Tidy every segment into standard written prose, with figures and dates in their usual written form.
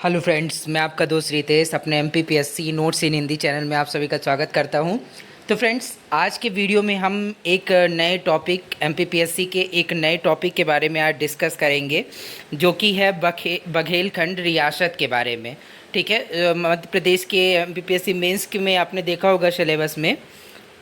Hello friends, मैं आपका दोस्त रितेश अपने एमपीपीएससी नोट्स इन हिंदी चैनल में आप सभी का स्वागत करता हूं। तो फ्रेंड्स, आज के वीडियो में हम एक नए टॉपिक एमपीपीएससी के एक नए टॉपिक के बारे में आज डिस्कस करेंगे, जो कि है बघेलखंड रियासत के बारे में। ठीक है, मध्य प्रदेश के एमपीपीएससी मेंस में आपने देखा होगा सिलेबस में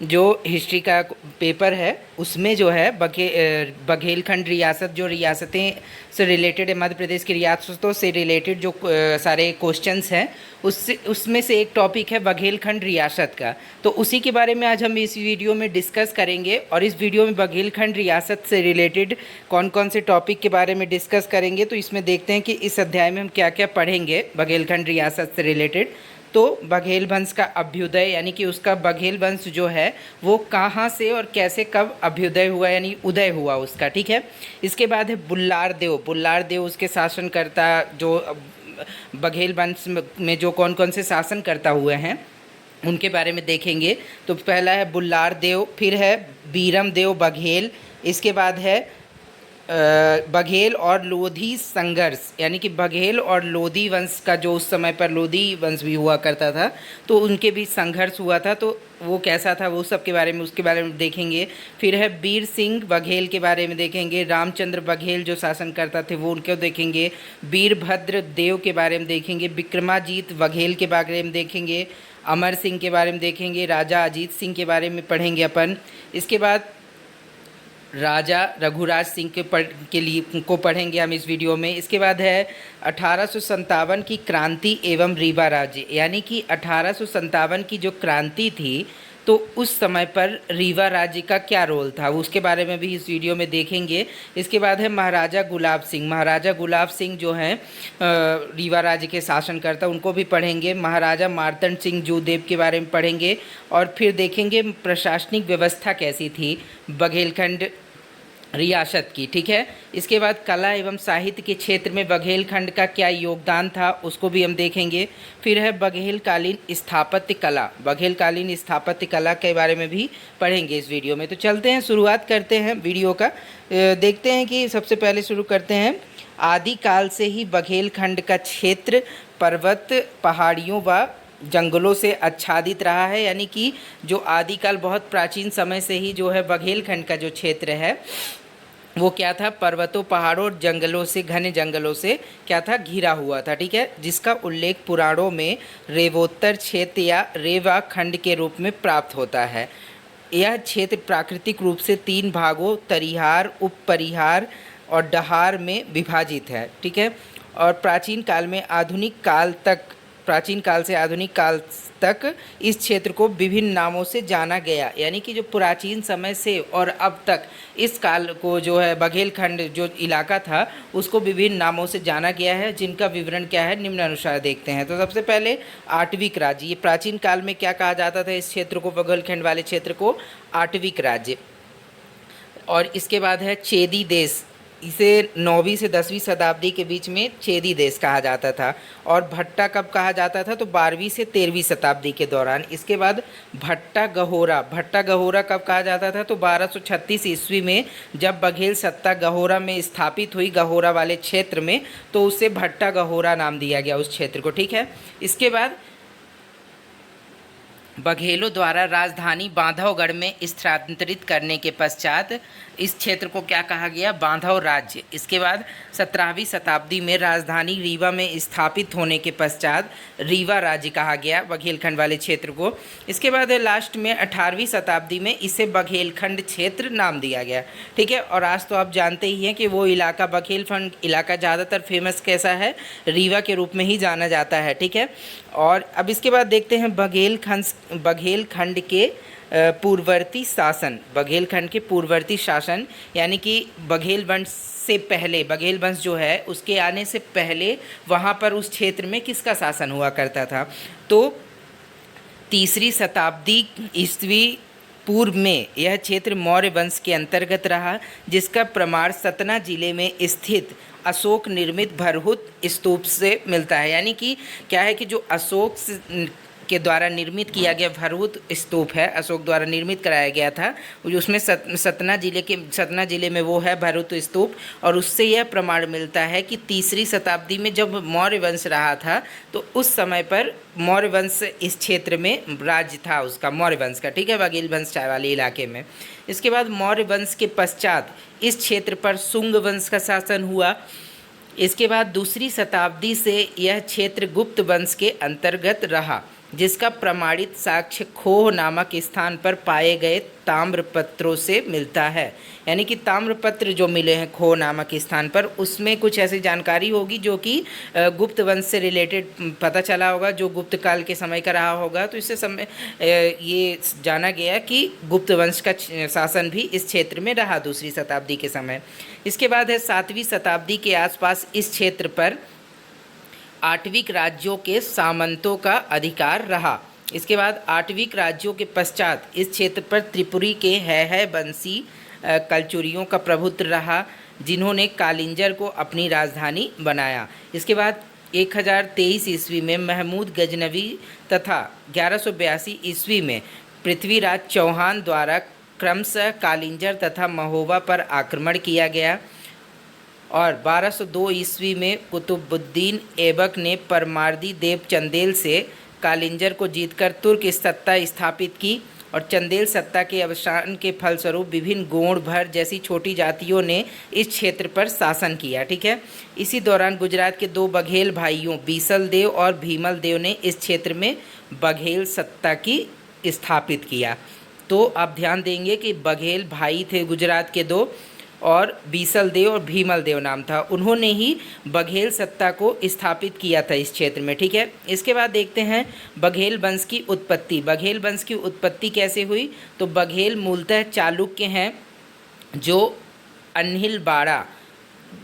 जो हिस्ट्री का पेपर है उसमें जो है बघेलखंड रियासत, जो रियासतें से रिलेटेड है, मध्य प्रदेश की रियासतों से रिलेटेड जो सारे क्वेश्चंस हैं उसमें से एक टॉपिक है बघेलखंड रियासत का। तो उसी के बारे में आज हम इस वीडियो में डिस्कस करेंगे, और इस वीडियो में बघेलखंड रियासत से रिलेटेड कौन कौन से टॉपिक के बारे में डिस्कस करेंगे। तो इसमें देखते हैं कि इस अध्याय में हम क्या क्या पढ़ेंगे बघेलखंड रियासत से रिलेटेड। तो बघेल वंश का अभ्युदय, यानी कि उसका बघेल वंश जो है वो कहाँ से और कैसे कब अभ्युदय हुआ, यानी उदय हुआ उसका। ठीक है, इसके बाद है बुल्लार देव उसके शासनकर्ता, जो बघेल वंश में जो कौन कौन से शासनकर्ता हुए हैं उनके बारे में देखेंगे। तो पहला है बुल्लार देव, फिर है बीरम देव बघेल, इसके बाद है बघेल और लोधी संघर्ष, यानी कि बघेल और लोधी वंश का, जो उस समय पर लोधी वंश भी हुआ करता था, तो उनके बीच संघर्ष हुआ था, तो वो कैसा था वो सब के बारे में, उसके बारे में देखेंगे। फिर है वीर सिंह बघेल के बारे में देखेंगे, रामचंद्र बघेल जो शासन करता थे वो उनको देखेंगे, वीरभद्र देव के बारे में देखेंगे, विक्रमाजीत बघेल के बारे में देखेंगे, अमर सिंह के बारे में देखेंगे, राजा अजीत सिंह के बारे में पढ़ेंगे अपन। इसके बाद राजा रघुराज सिंह के लिए को पढ़ेंगे हम इस वीडियो में। इसके बाद है 1857 की क्रांति एवं रीवा राज्य, यानी कि 1857 की जो क्रांति थी तो उस समय पर रीवा राज्य का क्या रोल था, उसके बारे में भी इस वीडियो में देखेंगे। इसके बाद है महाराजा गुलाब सिंह जो हैं रीवा राज्य के शासनकर्ता, उनको भी पढ़ेंगे। महाराजा मार्तंड सिंह जूदेव के बारे में पढ़ेंगे, और फिर देखेंगे प्रशासनिक व्यवस्था कैसी थी बघेलखंड रियासत की। ठीक है, इसके बाद कला एवं साहित्य के क्षेत्र में बघेलखंड का क्या योगदान था उसको भी हम देखेंगे। फिर है बघेलकालीन स्थापत्य कला के बारे में भी पढ़ेंगे इस वीडियो में। तो चलते हैं, शुरुआत करते हैं वीडियो का। देखते हैं कि सबसे पहले शुरू करते हैं। आदिकाल से ही बघेलखंड का क्षेत्र पर्वत, पहाड़ियों व जंगलों से आच्छादित रहा है, यानी कि जो आदिकाल बहुत प्राचीन समय से ही जो है बघेलखंड का जो क्षेत्र है वो क्या था, पर्वतों, पहाड़ों और जंगलों से, घने जंगलों से क्या था, घिरा हुआ था। ठीक है, जिसका उल्लेख पुराणों में रेवोत्तर क्षेत्र या रेवा खंड के रूप में प्राप्त होता है। यह क्षेत्र प्राकृतिक रूप से 3 भागों, तरिहार, उप परिहार और डहार में विभाजित है। ठीक है, और प्राचीन काल से आधुनिक काल तक इस क्षेत्र को विभिन्न नामों से जाना गया, यानी कि जो प्राचीन समय से और अब तक इस काल को जो है बघेलखंड जो इलाका था उसको विभिन्न नामों से जाना गया है, जिनका विवरण क्या है निम्नानुसार देखते हैं। तो सबसे पहले आटविक राज्य, ये प्राचीन काल में क्या कहा जाता था इस क्षेत्र को, बघेलखंड वाले क्षेत्र को आटविक राज्य। और इसके बाद है चेदी देश, इसे 9वीं से 10वीं शताब्दी के बीच में चेदी देश कहा जाता था। और भट्टा कब कहा जाता था, तो 12वीं से 13वीं शताब्दी के दौरान। इसके बाद भट्टा गहोरा कब कहा जाता था, तो 1236 ईस्वी में जब बघेल सत्ता गहोरा में स्थापित हुई, गहोरा वाले क्षेत्र में, तो उसे भट्टा गहोरा नाम दिया गया उस क्षेत्र को। ठीक है, इसके बाद बघेलों द्वारा राजधानी बांधवगढ़ में स्थानांतरित करने के पश्चात इस क्षेत्र को क्या कहा गया, बांधव राज्य। इसके बाद 17वीं शताब्दी में राजधानी रीवा में स्थापित होने के पश्चात रीवा राज्य कहा गया बघेलखंड वाले क्षेत्र को। इसके बाद लास्ट में 18वीं शताब्दी में इसे बघेलखंड क्षेत्र नाम दिया गया। ठीक है, और आज तो आप जानते ही हैं कि वो इलाका, बघेलखंड इलाका ज़्यादातर फेमस कैसा है, रीवा के रूप में ही जाना जाता है। ठीक है, और अब इसके बाद देखते हैं बघेलखंड के पूर्ववर्ती शासन, बघेलखंड के पूर्ववर्ती शासन, यानी कि बघेल वंश से पहले, बघेल वंश जो है उसके आने से पहले वहाँ पर उस क्षेत्र में किसका शासन हुआ करता था। तो 3री शताब्दी ईस्वी पूर्व में यह क्षेत्र मौर्य वंश के अंतर्गत रहा, जिसका प्रमाण सतना जिले में स्थित अशोक निर्मित भरहुत स्तूप से मिलता है। यानी कि क्या है कि जो अशोक के द्वारा निर्मित किया गया भरूत स्तूप है, अशोक द्वारा निर्मित कराया गया था, उसमें सतना जिले में वो है भरूत स्तूप। और उससे यह प्रमाण मिलता है कि तीसरी शताब्दी में जब मौर्य वंश रहा था तो उस समय पर मौर्य वंश इस क्षेत्र में राज्य था उसका, मौर्य वंश का, ठीक है, बघेल वंश वाले इलाके में। इसके बाद मौर्य वंश के पश्चात इस क्षेत्र पर शुंग वंश का शासन हुआ। इसके बाद दूसरी शताब्दी से यह क्षेत्र गुप्त वंश के अंतर्गत रहा, जिसका प्रमाणित साक्ष्य खोह नामक स्थान पर पाए गए ताम्रपत्रों से मिलता है। यानी कि ताम्रपत्र जो मिले हैं खोह नामक स्थान पर, उसमें कुछ ऐसी जानकारी होगी जो कि गुप्त वंश से रिलेटेड पता चला होगा, जो गुप्त काल के समय का रहा होगा। तो इससे समय ये जाना गया कि गुप्त वंश का शासन भी इस क्षेत्र में रहा दूसरी शताब्दी के समय। इसके बाद है 7वीं शताब्दी के आसपास इस क्षेत्र पर आठवीं राज्यों के सामंतों का अधिकार रहा। इसके बाद आठवीं राज्यों के पश्चात इस क्षेत्र पर त्रिपुरी के है बंसी कलचुरियों का प्रभुत्व रहा, जिन्होंने कालिंजर को अपनी राजधानी बनाया। इसके बाद 1023 ईस्वी में महमूद गजनवी तथा 1182 ईस्वी में पृथ्वीराज चौहान द्वारा क्रमशः कालिंजर तथा महोबा पर आक्रमण किया गया। और 1202 ईस्वी में कुतुबुद्दीन ऐबक ने परमार्दी देव चंदेल से कालिंजर को जीतकर तुर्क सत्ता स्थापित की। और चंदेल सत्ता के अवसान के फलस्वरूप विभिन्न गोंड भर जैसी छोटी जातियों ने इस क्षेत्र पर शासन किया, ठीक है। इसी दौरान गुजरात के 2 बघेल भाइयों बीसल देव और भीमल देव ने इस क्षेत्र में बघेल सत्ता की स्थापित किया। तो आप ध्यान देंगे कि बघेल भाई थे गुजरात के 2, और बीसल देव और भीमल देव नाम था, उन्होंने ही बघेल सत्ता को स्थापित किया था इस क्षेत्र में, ठीक है। इसके बाद देखते हैं बघेल वंश की उत्पत्ति। बघेल वंश की उत्पत्ति कैसे हुई? तो बघेल मूलतः चालुक्य हैं, जो अन्हिलवाड़ा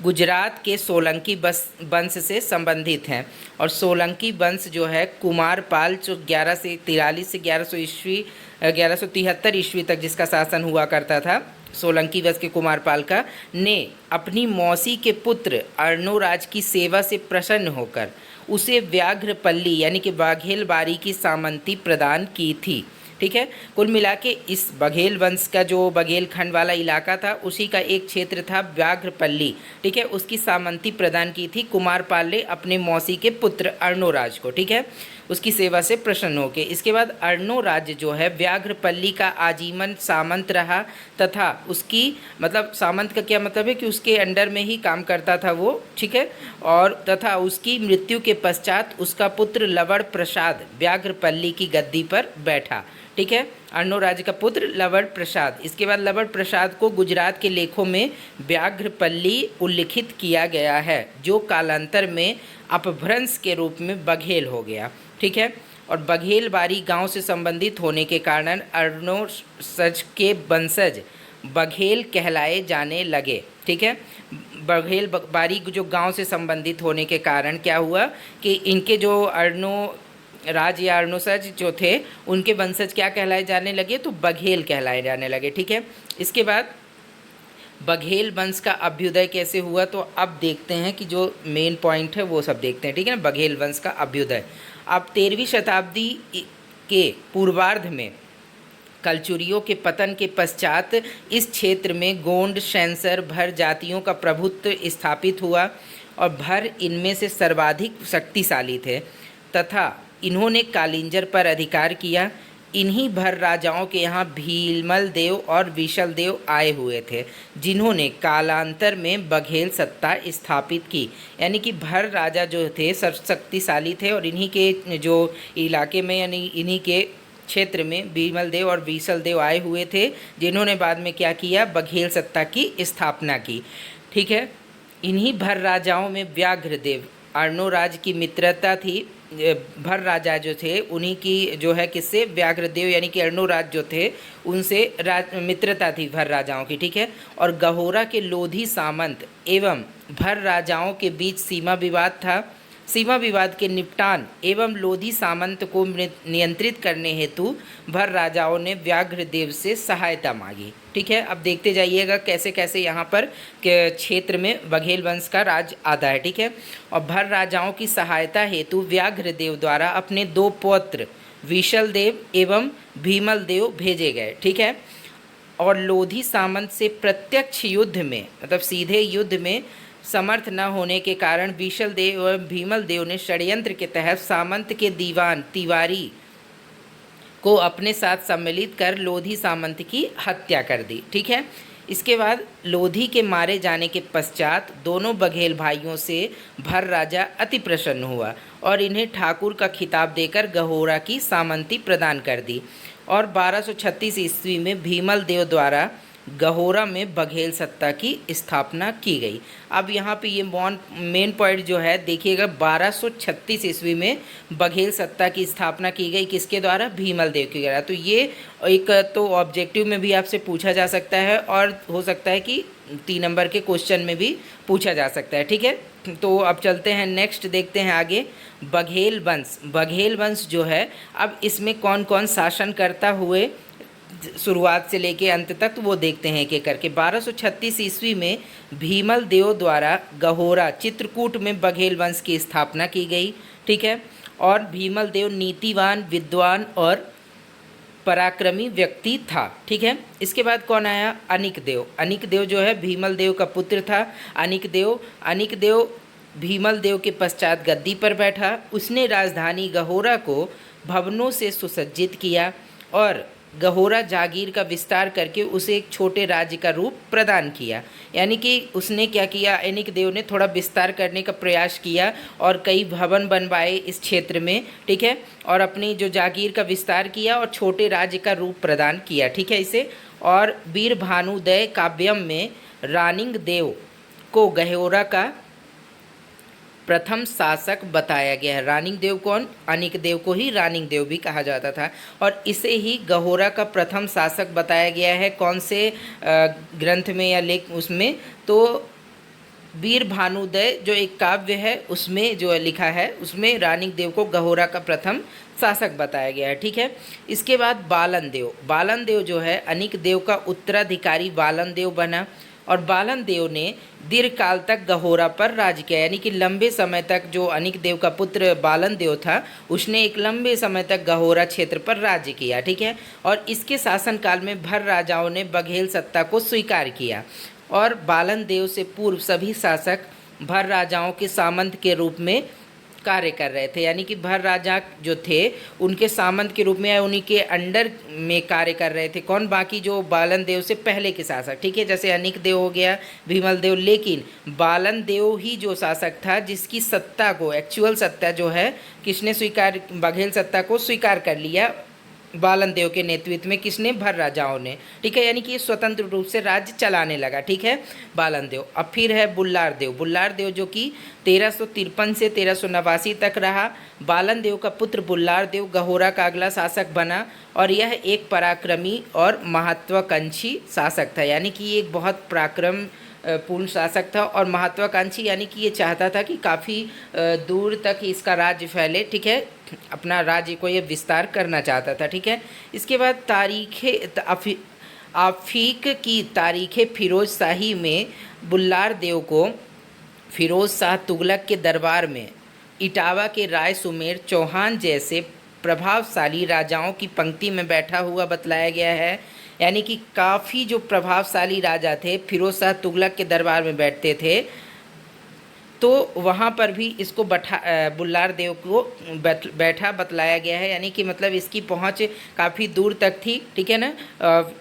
गुजरात के सोलंकी वंश से संबंधित हैं। और सोलंकी वंश जो है कुमारपाल, जो 1143 से 1173 ईस्वी तक जिसका शासन हुआ करता था, सोलंकी वंश के कुमारपाल का, ने अपनी मौसी के पुत्र अर्णोराज की सेवा से प्रसन्न होकर उसे व्याघ्रपल्ली यानी कि बाघेल बारी की सामंती प्रदान की थी, ठीक है। कुल मिला के इस बघेल वंश का जो बघेलखंड वाला इलाका था, उसी का एक क्षेत्र था व्याघ्रपल्ली, ठीक है, उसकी सामंती प्रदान की थी कुमारपाल ने अपने मौसी के पुत्र अर्णोराज को, ठीक है, उसकी सेवा से प्रसन्न होकर। इसके बाद अर्णोराज जो है व्याघ्रपल्ली का आजीवन सामंत रहा, तथा उसकी मतलब सामंत का क्या मतलब है कि उसके अंडर में ही काम करता था वो, ठीक है। और तथा उसकी मृत्यु के पश्चात उसका पुत्र लवण प्रसाद व्याघ्रपल्ली की गद्दी पर बैठा, ठीक है, अर्णोराज का पुत्र लवण प्रसाद। इसके बाद लवण प्रसाद को गुजरात के लेखों में व्याघ्रपल्ली उल्लिखित किया गया है, जो कालांतर में अपभ्रंश के रूप में बघेल हो गया, ठीक है। और बघेल बारी गांव से संबंधित होने के कारण अर्णोसज के वंशज बघेल कहलाए जाने लगे, ठीक है। बघेल बारी जो गांव से संबंधित होने के कारण क्या हुआ कि इनके जो राज या अर्णोसज जो थे, उनके वंशज क्या कहलाए जाने लगे? तो बघेल कहलाए जाने लगे, ठीक है। इसके बाद बघेल वंश का अभ्युदय कैसे हुआ? तो अब देखते हैं कि जो मेन पॉइंट है वो सब देखते हैं, ठीक है ना। बघेल वंश का अभ्युदय अब 13वीं शताब्दी के पूर्वार्ध में कलचुरियों के पतन के पश्चात इस क्षेत्र में गोंड, शैंसर, भर जातियों का प्रभुत्व स्थापित हुआ। और भर इनमें से सर्वाधिक शक्तिशाली थे तथा इन्होंने कालिंजर पर अधिकार किया। इन्हीं भर राजाओं के यहाँ भीमल देव और विशल देव आए हुए थे, जिन्होंने कालांतर में बघेल सत्ता स्थापित की। यानी कि भर राजा जो थे सर्वशक्तिशाली थे, और इन्हीं के जो इलाके में यानी इन्हीं के क्षेत्र में भीमल देव और विशल देव आए हुए थे, जिन्होंने बाद में क्या किया? बघेल सत्ता की स्थापना की, ठीक है। इन्हीं भर राजाओं में व्याघ्रदेव अर्णोराज की मित्रता थी। भर राजा जो थे उन्हीं की जो है किससे? व्याघ्रदेव यानी कि अर्णोराज जो थे उनसे मित्रता थी भर राजाओं की, ठीक है। और गहोरा के लोधी सामंत एवं भर राजाओं के बीच सीमा विवाद था। सीमा विवाद के निपटान एवं लोधी सामंत को नियंत्रित करने हेतु भर राजाओं ने व्याघ्रदेव से सहायता मांगी, ठीक है। अब देखते जाइएगा कैसे कैसे यहाँ पर के क्षेत्र में बघेल वंश का राज आता है, ठीक है। और भर राजाओं की सहायता हेतु व्याघ्रदेव द्वारा अपने 2 पौत्र विशल देव एवं भीमल देव भेजे गए, ठीक है। और लोधी सामंत से प्रत्यक्ष युद्ध में, मतलब सीधे युद्ध में समर्थ न होने के कारण विशल देव एवं भीमल देव ने षड्यंत्र के तहत सामंत के दीवान तिवारी को अपने साथ सम्मिलित कर लोधी सामंत की हत्या कर दी, ठीक है। इसके बाद लोधी के मारे जाने के पश्चात दोनों बघेल भाइयों से भर राजा अति प्रसन्न हुआ और इन्हें ठाकुर का खिताब देकर गहोरा की सामंती प्रदान कर दी। और 1236 ईस्वी में भीमल देव द्वारा गहोरा में बघेल सत्ता की स्थापना की गई। अब यहाँ पे ये मेन पॉइंट जो है देखिएगा, 1236 ईस्वी में बघेल सत्ता की स्थापना की गई, किसके द्वारा? भीमल देव के द्वारा। तो ये एक तो ऑब्जेक्टिव में भी आपसे पूछा जा सकता है और हो सकता है कि 3 नंबर के क्वेश्चन में भी पूछा जा सकता है, ठीक है। तो अब चलते हैं नेक्स्ट, देखते हैं आगे बघेल वंश। बघेल वंश जो है, अब इसमें कौन कौन शासन करता हुए शुरुआत से लेके अंत तक, तो वो देखते हैं एक एक करके। 1236 ईस्वी में भीमल देव द्वारा गहोरा चित्रकूट में बघेल वंश की स्थापना की गई, ठीक है। और भीमल देव नीतिवान, विद्वान और पराक्रमी व्यक्ति था, ठीक है। इसके बाद कौन आया? अनिक देव। अनिक देव जो है भीमल देव का पुत्र था। अनिक देव भीमल देव के पश्चात गद्दी पर बैठा। उसने राजधानी गहोरा को भवनों से सुसज्जित किया और गहोरा जागीर का विस्तार करके उसे एक छोटे राज्य का रूप प्रदान किया। यानी कि उसने क्या किया, अनिक देव ने थोड़ा विस्तार करने का प्रयास किया और कई भवन बनवाए इस क्षेत्र में, ठीक है। और अपनी जो जागीर का विस्तार किया और छोटे राज्य का रूप प्रदान किया, ठीक है इसे। और वीर भानुदय काव्यम में रानिंग देव को गहोरा का प्रथम शासक बताया गया है। रानिंग देव कौन? अनिक देव को ही रानिंग देव भी कहा जाता था और इसे ही गहोरा का प्रथम शासक बताया गया है। कौन से ग्रंथ में या लेख उसमें? तो वीर भानुदय जो एक काव्य है उसमें जो लिखा है, उसमें रानिंग देव को गहोरा का प्रथम शासक बताया गया है, ठीक है। इसके बाद बालन देव। बालन देव जो है अनिक देव का उत्तराधिकारी बालन देव बना और बालन देव ने दीर्घकाल तक गहोरा पर राज किया। यानी कि लंबे समय तक जो अनिक देव का पुत्र बालन देव था, उसने एक लंबे समय तक गहोरा क्षेत्र पर राज्य किया, ठीक है। और इसके शासनकाल में भर राजाओं ने बघेल सत्ता को स्वीकार किया और बालन देव से पूर्व सभी शासक भर राजाओं के सामंत के रूप में कार्य कर रहे थे। यानी कि भर राजा जो थे उनके सामंत के रूप में या उन्हीं के अंडर में कार्य कर रहे थे। कौन? बाकी जो बालन देव से पहले के शासक, ठीक है। जैसे अनिक देव हो गया, भीमल देव, लेकिन बालन देव ही जो शासक था जिसकी सत्ता को, एक्चुअल सत्ता जो है, किसने स्वीकार? बघेल सत्ता को स्वीकार कर लिया बालन देव के नेतृत्व में। किसने? भर राजाओं ने, ठीक है। यानी कि स्वतंत्र रूप से राज्य चलाने लगा, ठीक है, बालन देव। अब फिर है बुल्लार देव। बुल्लार देव जो कि 1353 से 1389 तक रहा। बालन देव का पुत्र बुल्लार देव गहोरा का अगला शासक बना और यह एक पराक्रमी और महत्वाकांक्षी शासक था। यानी कि ये एक बहुत पराक्रम पूर्ण शासक था और महत्वाकांक्षी, यानी कि ये चाहता था कि काफ़ी दूर तक इसका राज्य फैले, ठीक है, अपना राज्य को ये विस्तार करना चाहता था, ठीक है। इसके बाद आफीक की तारीख़ फिरोज शाही में बुल्लार देव को फिरोज शाह तुगलक के दरबार में इटावा के राय सुमेर चौहान जैसे प्रभावशाली राजाओं की पंक्ति में बैठा हुआ बतलाया गया है। यानी कि काफ़ी जो प्रभावशाली राजा थे फिरोज शाह तुगलक के दरबार में बैठते थे, तो वहाँ पर भी इसको बुल्लार देव को बैठा बतलाया गया है। यानी कि मतलब इसकी पहुँच काफ़ी दूर तक थी, ठीक है ना।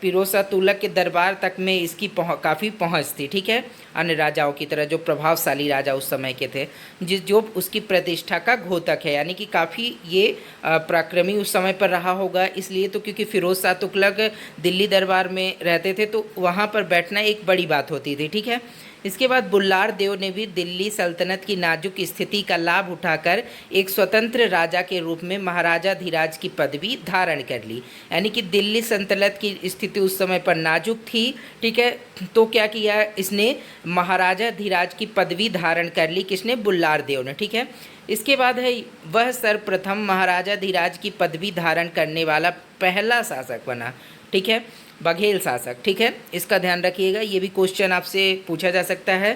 फिरोज शाह तुगलक के दरबार तक में इसकी काफ़ी पहुँच थी, ठीक है, अन्य राजाओं की तरह जो प्रभावशाली राजा उस समय के थे, जो उसकी प्रतिष्ठा का घोतक है। यानी कि काफ़ी ये पराक्रमी उस समय पर रहा होगा, इसलिए तो क्योंकि फिरोज शाह तुगलक दिल्ली दरबार में रहते थे तो वहाँ पर बैठना एक बड़ी बात होती थी, ठीक है। इसके बाद बुल्लार देव ने भी दिल्ली सल्तनत की नाजुक स्थिति का लाभ उठाकर एक स्वतंत्र राजा के रूप में महाराजा धीराज की पदवी धारण कर ली। यानी कि दिल्ली सल्तनत की स्थिति उस समय पर नाजुक थी, ठीक है, तो क्या किया इसने? महाराजा धीराज की पदवी धारण कर ली। किसने? बुल्लार देव ने, ठीक है। इसके बाद है वह सर्वप्रथम महाराजा धीराज की पदवी धारण करने वाला पहला शासक बना, ठीक है, बघेल शासक, ठीक है। इसका ध्यान रखिएगा, ये भी क्वेश्चन आपसे पूछा जा सकता है,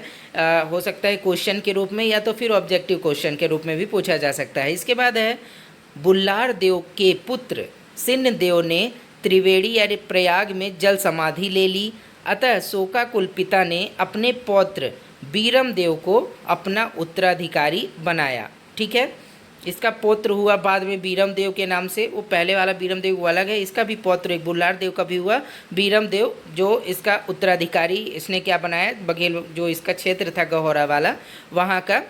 हो सकता है क्वेश्चन के रूप में या तो फिर ऑब्जेक्टिव क्वेश्चन के रूप में भी पूछा जा सकता है। इसके बाद है बुल्लार देव के पुत्र सिन्न देव ने त्रिवेणी यानी प्रयाग में जल समाधि ले ली। अतः शोकाकुल पिता ने अपने पौत्र बीरम देव को अपना उत्तराधिकारी बनाया। ठीक है, इसका पौत्र हुआ बाद में बीरम देव के नाम से, वो पहले वाला बीरम देव वो अलग है, इसका भी पौत्र एक बुल्लार देव का भी हुआ बीरम देव, जो इसका उत्तराधिकारी इसने क्या बनाया, बघेल जो इसका क्षेत्र था गहोरा वाला, वहाँ का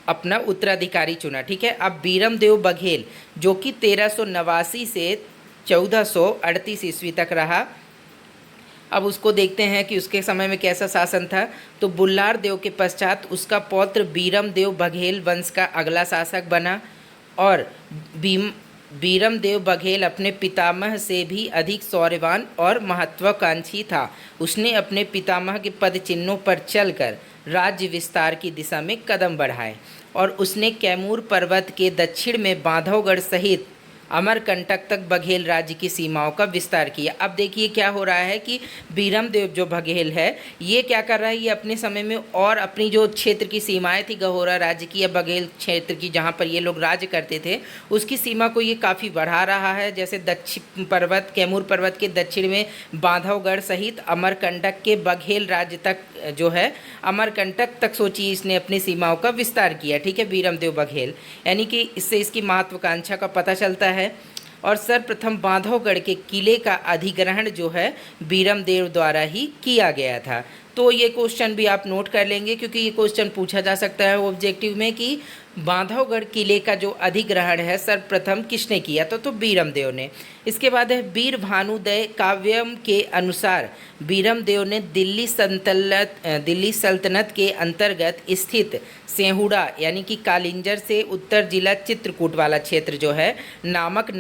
अपना उत्तराधिकारी चुना। ठीक है, अब बीरम देव बघेल जो कि 1389 से 1438 ईस्वी तक रहा। अब उसको देखते हैं कि उसके समय में कैसा शासन था। तो बुल्लार देव के पश्चात उसका पौत्र बीरम देव बघेल वंश का अगला शासक बना और बीरम देव बघेल अपने पितामह से भी अधिक शौर्यवान और महत्वाकांक्षी था। उसने अपने पितामह के पद चिन्हों पर चलकर राज्य विस्तार की दिशा में कदम बढ़ाए और उसने कैमूर पर्वत के दक्षिण में बांधवगढ़ सहित अमरकंटक तक बघेल राज्य की सीमाओं का विस्तार किया। अब देखिए क्या हो रहा है कि बीरम देव जो बघेल है ये क्या कर रहा है, ये अपने समय में और अपनी जो क्षेत्र की सीमाएं थी गहोरा राज्य की या बघेल क्षेत्र की जहाँ पर ये लोग राज्य करते थे उसकी सीमा को ये काफ़ी बढ़ा रहा है। जैसे दक्षिण पर्वत कैमूर पर्वत के दक्षिण में बांधवगढ़ सहित अमरकंटक के बघेल राज्य तक जो है अमरकंटक तक सोचिए इसने अपनी सीमाओं का विस्तार किया। ठीक है, बीरम देव बघेल, यानी कि इससे इसकी महत्वाकांक्षा का पता चलता है। और सर्वप्रथम बांधवगढ़ के किले का अधिग्रहण जो है बीरम देव द्वारा ही किया गया था। तो ये क्वेश्चन भी आप नोट कर लेंगे क्योंकि ये क्वेश्चन पूछा जा सकता है ऑब्जेक्टिव में कि बांधवगढ़ किले का जो अधिग्रहण है सर्वप्रथम किसने किया, तो बीरम देव ने। इसके बाद है वीर भानुदय काव्यम के अनुसार बीरम देव ने दिल्ली सल्तनत के अंतर्गत स्थित सेहुड़ा यानी कि कालिंजर से उत्तर जिला चित्रकूट वाला क्षेत्र जो है नामक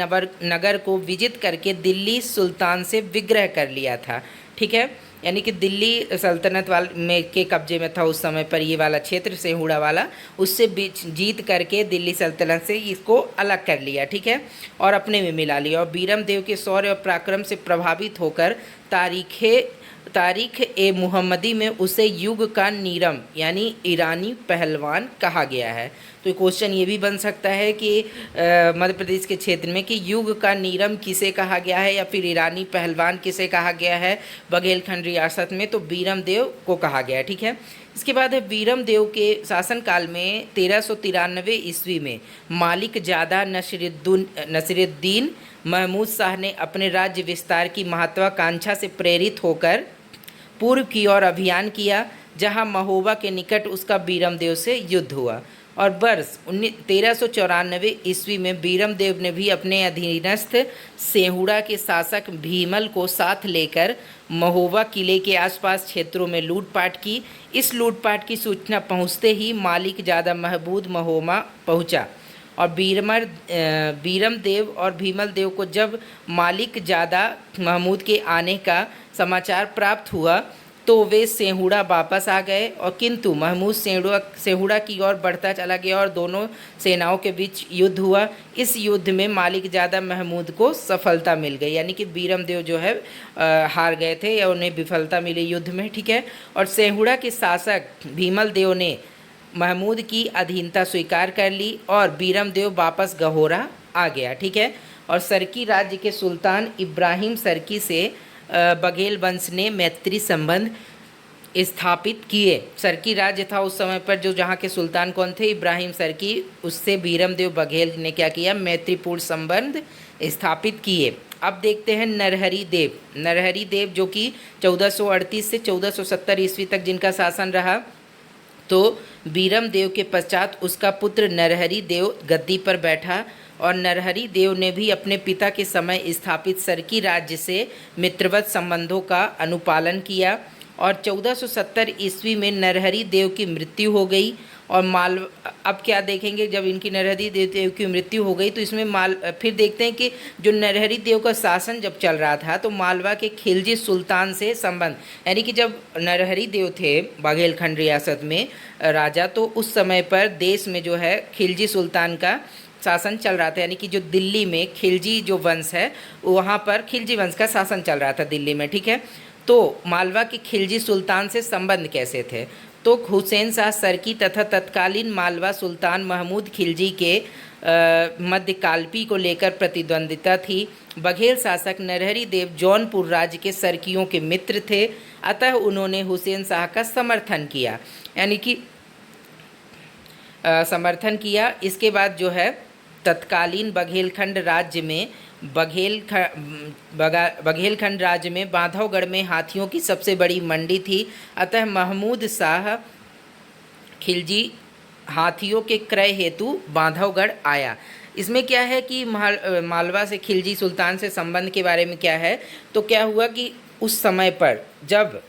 नगर को विजित करके दिल्ली सुल्तान से विग्रह कर लिया था। ठीक है, यानी कि दिल्ली सल्तनत में के कब्जे में था उस समय पर ये वाला क्षेत्र सेहुड़ा वाला, उससे जीत करके दिल्ली सल्तनत से इसको अलग कर लिया। ठीक है, और अपने में मिला लिया। और बीरम देव के शौर्य और पराक्रम से प्रभावित होकर तारीख ए मुहम्मदी में उसे युग का नीरम यानी ईरानी पहलवान कहा गया है। तो क्वेश्चन ये भी बन सकता है कि मध्य प्रदेश के क्षेत्र में कि युग का नीरम किसे कहा गया है या फिर ईरानी पहलवान किसे कहा गया है बघेलखंड रियासत में, तो बीरम देव को कहा गया है। ठीक है, इसके बाद है बीरम देव के शासनकाल में 1393 ईस्वी में मालिक जादा नसीरुद्दीन महमूद शाह ने अपने राज्य विस्तार की महत्वाकांक्षा से प्रेरित होकर पूर्व की ओर अभियान किया, जहां महोबा के निकट उसका बीरम देव से युद्ध हुआ। और वर्ष 1394 ईस्वी में बीरम देव ने भी अपने अधीनस्थ सेहुड़ा के शासक भीमल को साथ लेकर महोबा किले के आसपास क्षेत्रों में लूटपाट की। इस लूटपाट की सूचना पहुंचते ही मालिक जादा महमूद महोबा पहुंचा और बीरम देव और भीमल देव को जब मालिक जादा महमूद के आने का समाचार प्राप्त हुआ तो वे सेहुड़ा वापस आ गए और किंतु महमूद सेहुड़ा की ओर बढ़ता चला गया और दोनों सेनाओं के बीच युद्ध हुआ। इस युद्ध में मालिक जादा महमूद को सफलता मिल गई, यानी कि बीरम देव जो है हार गए थे या उन्हें विफलता मिली युद्ध में। ठीक है, और सेहुड़ा के शासक भीमल देव ने महमूद की अधीनता स्वीकार कर ली और बीरम देव वापस गहोरा आ गया। ठीक है, और सरकी राज्य के सुल्तान इब्राहिम सरकी से बघेल वंश ने मैत्री संबंध स्थापित किए। सरकी राज्य था उस समय पर, जो जहाँ के सुल्तान कौन थे, इब्राहिम सरकी, उससे बीरम देव बघेल ने क्या किया, मैत्रीपूर्ण संबंध स्थापित किए। अब देखते हैं नरहरि देव जो कि 1438 से 1470 ईस्वी तक जिनका शासन रहा। तो बीरम देव के पश्चात उसका पुत्र नरहरि देव गद्दी पर बैठा और नरहरि देव ने भी अपने पिता के समय स्थापित सरकी राज्य से मित्रवत संबंधों का अनुपालन किया और 1470 ईस्वी में नरहरि देव की मृत्यु हो गई। और अब क्या देखेंगे, जब इनकी नरहरि देव की मृत्यु हो गई तो इसमें फिर देखते हैं कि जो नरहरि देव का शासन जब चल रहा था तो मालवा के खिलजी सुल्तान से संबंध, यानी कि जब नरहरि देव थे बघेलखंड रियासत में राजा, तो उस समय पर देश में जो है खिलजी सुल्तान का शासन चल रहा था, यानी कि जो दिल्ली में खिलजी जो वंश है वहाँ पर खिलजी वंश का शासन चल रहा था दिल्ली में। ठीक है, तो मालवा के खिलजी सुल्तान से संबंध कैसे थे, तो हुसैन शाह सरकी तथा तत्कालीन मालवा सुल्तान महमूद खिलजी के मध्यकाल्पी को लेकर प्रतिद्वंदिता थी। बघेल शासक नरहरि देव जौनपुर राज्य के सरकियों के मित्र थे, अतः उन्होंने हुसैन शाह का समर्थन किया, यानी कि समर्थन किया। इसके बाद जो है तत्कालीन बघेलखंड राज्य में बघेलखंड राज्य में बांधवगढ़ में हाथियों की सबसे बड़ी मंडी थी, अतः महमूद शाह खिलजी हाथियों के क्रय हेतु बांधवगढ़ आया। इसमें क्या है कि मालवा से खिलजी सुल्तान से संबंध के बारे में क्या है, तो क्या हुआ कि उस समय पर जब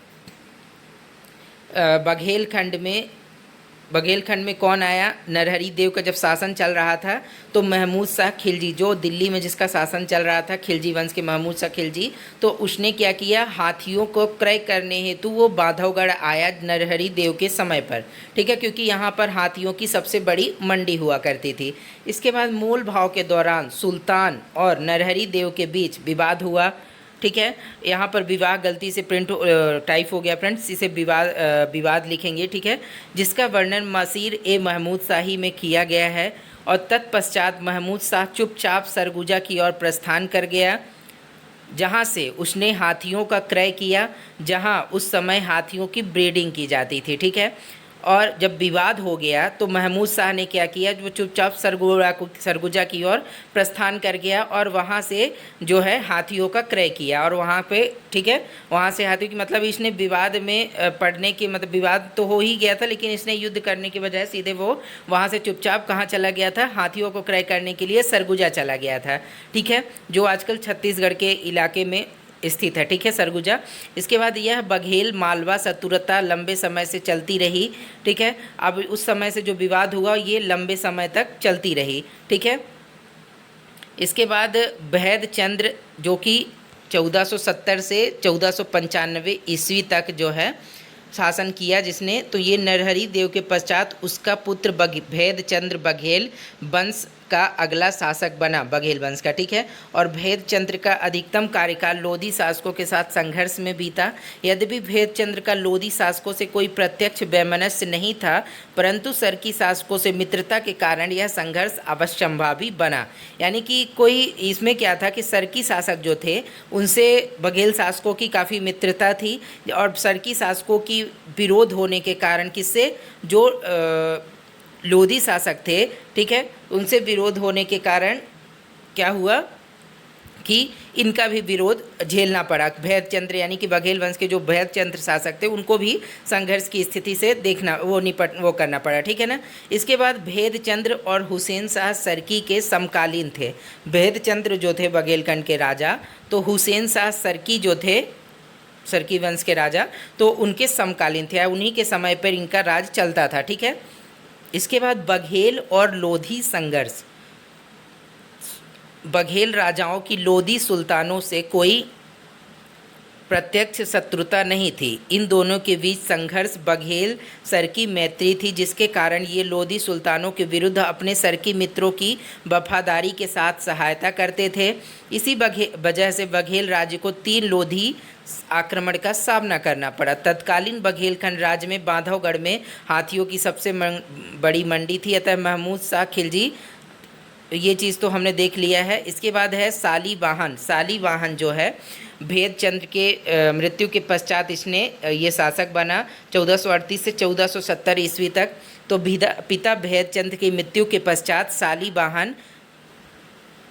बघेलखंड में कौन आया, नरहरि देव का जब शासन चल रहा था, तो महमूद शाह खिलजी, जो दिल्ली में जिसका शासन चल रहा था, खिलजी वंश के महमूद शाह खिलजी, तो उसने क्या किया, हाथियों को क्रय करने हेतु वो बांधवगढ़ आया नरहरि देव के समय पर, ठीक है, क्योंकि यहाँ पर हाथियों की सबसे बड़ी मंडी हुआ करती थी। इसके बाद मूल भाव के दौरान सुल्तान और नरहरि देव के बीच विवाद हुआ, ठीक है। यहाँ पर विवाह गलती से टाइप हो गया फ्रेंड्स, इसे विवाद लिखेंगे, ठीक है, जिसका वर्णन मसीर ए महमूद शाही में किया गया है। और तत्पश्चात महमूद शाह चुपचाप सरगुजा की ओर प्रस्थान कर गया, जहाँ से उसने हाथियों का क्रय किया, जहाँ उस समय हाथियों की ब्रीडिंग की जाती थी, ठीक है। और जब विवाद हो गया तो महमूद शाह ने क्या किया, जो चुपचाप सरगुजा की ओर प्रस्थान कर गया और वहाँ से जो है हाथियों का क्रय किया, और वहाँ पे, ठीक है, वहाँ से हाथियों की मतलब इसने विवाद में पड़ने की, मतलब विवाद तो हो ही गया था, लेकिन इसने युद्ध करने के बजाय सीधे वो वहाँ से चुपचाप कहाँ चला गया था, हाथियों को क्रय करने के लिए सरगुजा चला गया था, ठीक है, जो आजकल छत्तीसगढ़ के इलाके में स्थित है, ठीक है, सरगुजा। इसके बाद यह बघेल मालवा शत्रुता लंबे समय से चलती रही, ठीक है। अब उस समय से जो विवाद हुआ ये लंबे समय तक चलती रही, ठीक है। इसके बाद भैद चंद्र, जो कि 1470 से 1495 ईस्वी तक जो है शासन किया जिसने, तो ये नरहरि देव के पश्चात उसका पुत्र भैद चंद्र बघेल वंश का अगला शासक बना, बघेल वंश का, ठीक है। और भैद चंद्र का अधिकतम कार्यकाल लोधी शासकों के साथ संघर्ष में बीता। यद्यपि भैद चंद्र का लोधी शासकों से कोई प्रत्यक्ष वैमनस्य नहीं था, परंतु सरकी शासकों से मित्रता के कारण यह संघर्ष अवश्यंभावी बना। यानी कि कोई इसमें क्या था कि सरकी शासक जो थे उनसे बघेल शासकों की काफ़ी मित्रता थी, और सरकी शासकों की विरोध होने के कारण, किससे, जो लोधी शासक थे, ठीक है, उनसे विरोध होने के कारण क्या हुआ कि इनका भी विरोध झेलना पड़ा। भैद चंद्र यानी कि बघेल वंश के जो भैद चंद्र शासक थे उनको भी संघर्ष की स्थिति से वो करना पड़ा, ठीक है ना। इसके बाद भैद चंद्र और हुसैन शाह सरकी के समकालीन थे। भैद चंद्र जो थे बघेलखंड के राजा, तो हुसैन शाह सरकी जो थे सरकी वंश के राजा, तो उनके समकालीन थे, उन्हीं के समय पर इनका राज चलता था, ठीक है। इसके बाद बघेल और लोधी संघर्ष। बघेल राजाओं की लोधी सुल्तानों से कोई प्रत्यक्ष शत्रुता नहीं थी। इन दोनों के बीच संघर्ष बघेल सरकी मैत्री थी, जिसके कारण ये लोधी सुल्तानों के विरुद्ध अपने सरकी मित्रों की वफादारी के साथ सहायता करते थे। इसी वजह से बघेल राज्य को 3 लोधी आक्रमण का सामना करना पड़ा। तत्कालीन बघेलखंड राज्य में बांधवगढ़ में हाथियों की सबसे बड़ी मंडी थी, अतः महमूद शाह खिलजी, ये चीज़ तो हमने देख लिया है। इसके बाद है सालीवाहन। सालीवाहन जो है भैद चंद्र के मृत्यु के पश्चात इसने ये शासक बना 1438 से 1470 ईस्वी तक। तो पिता भैद चंद्र की मृत्यु के पश्चात सालीवाहन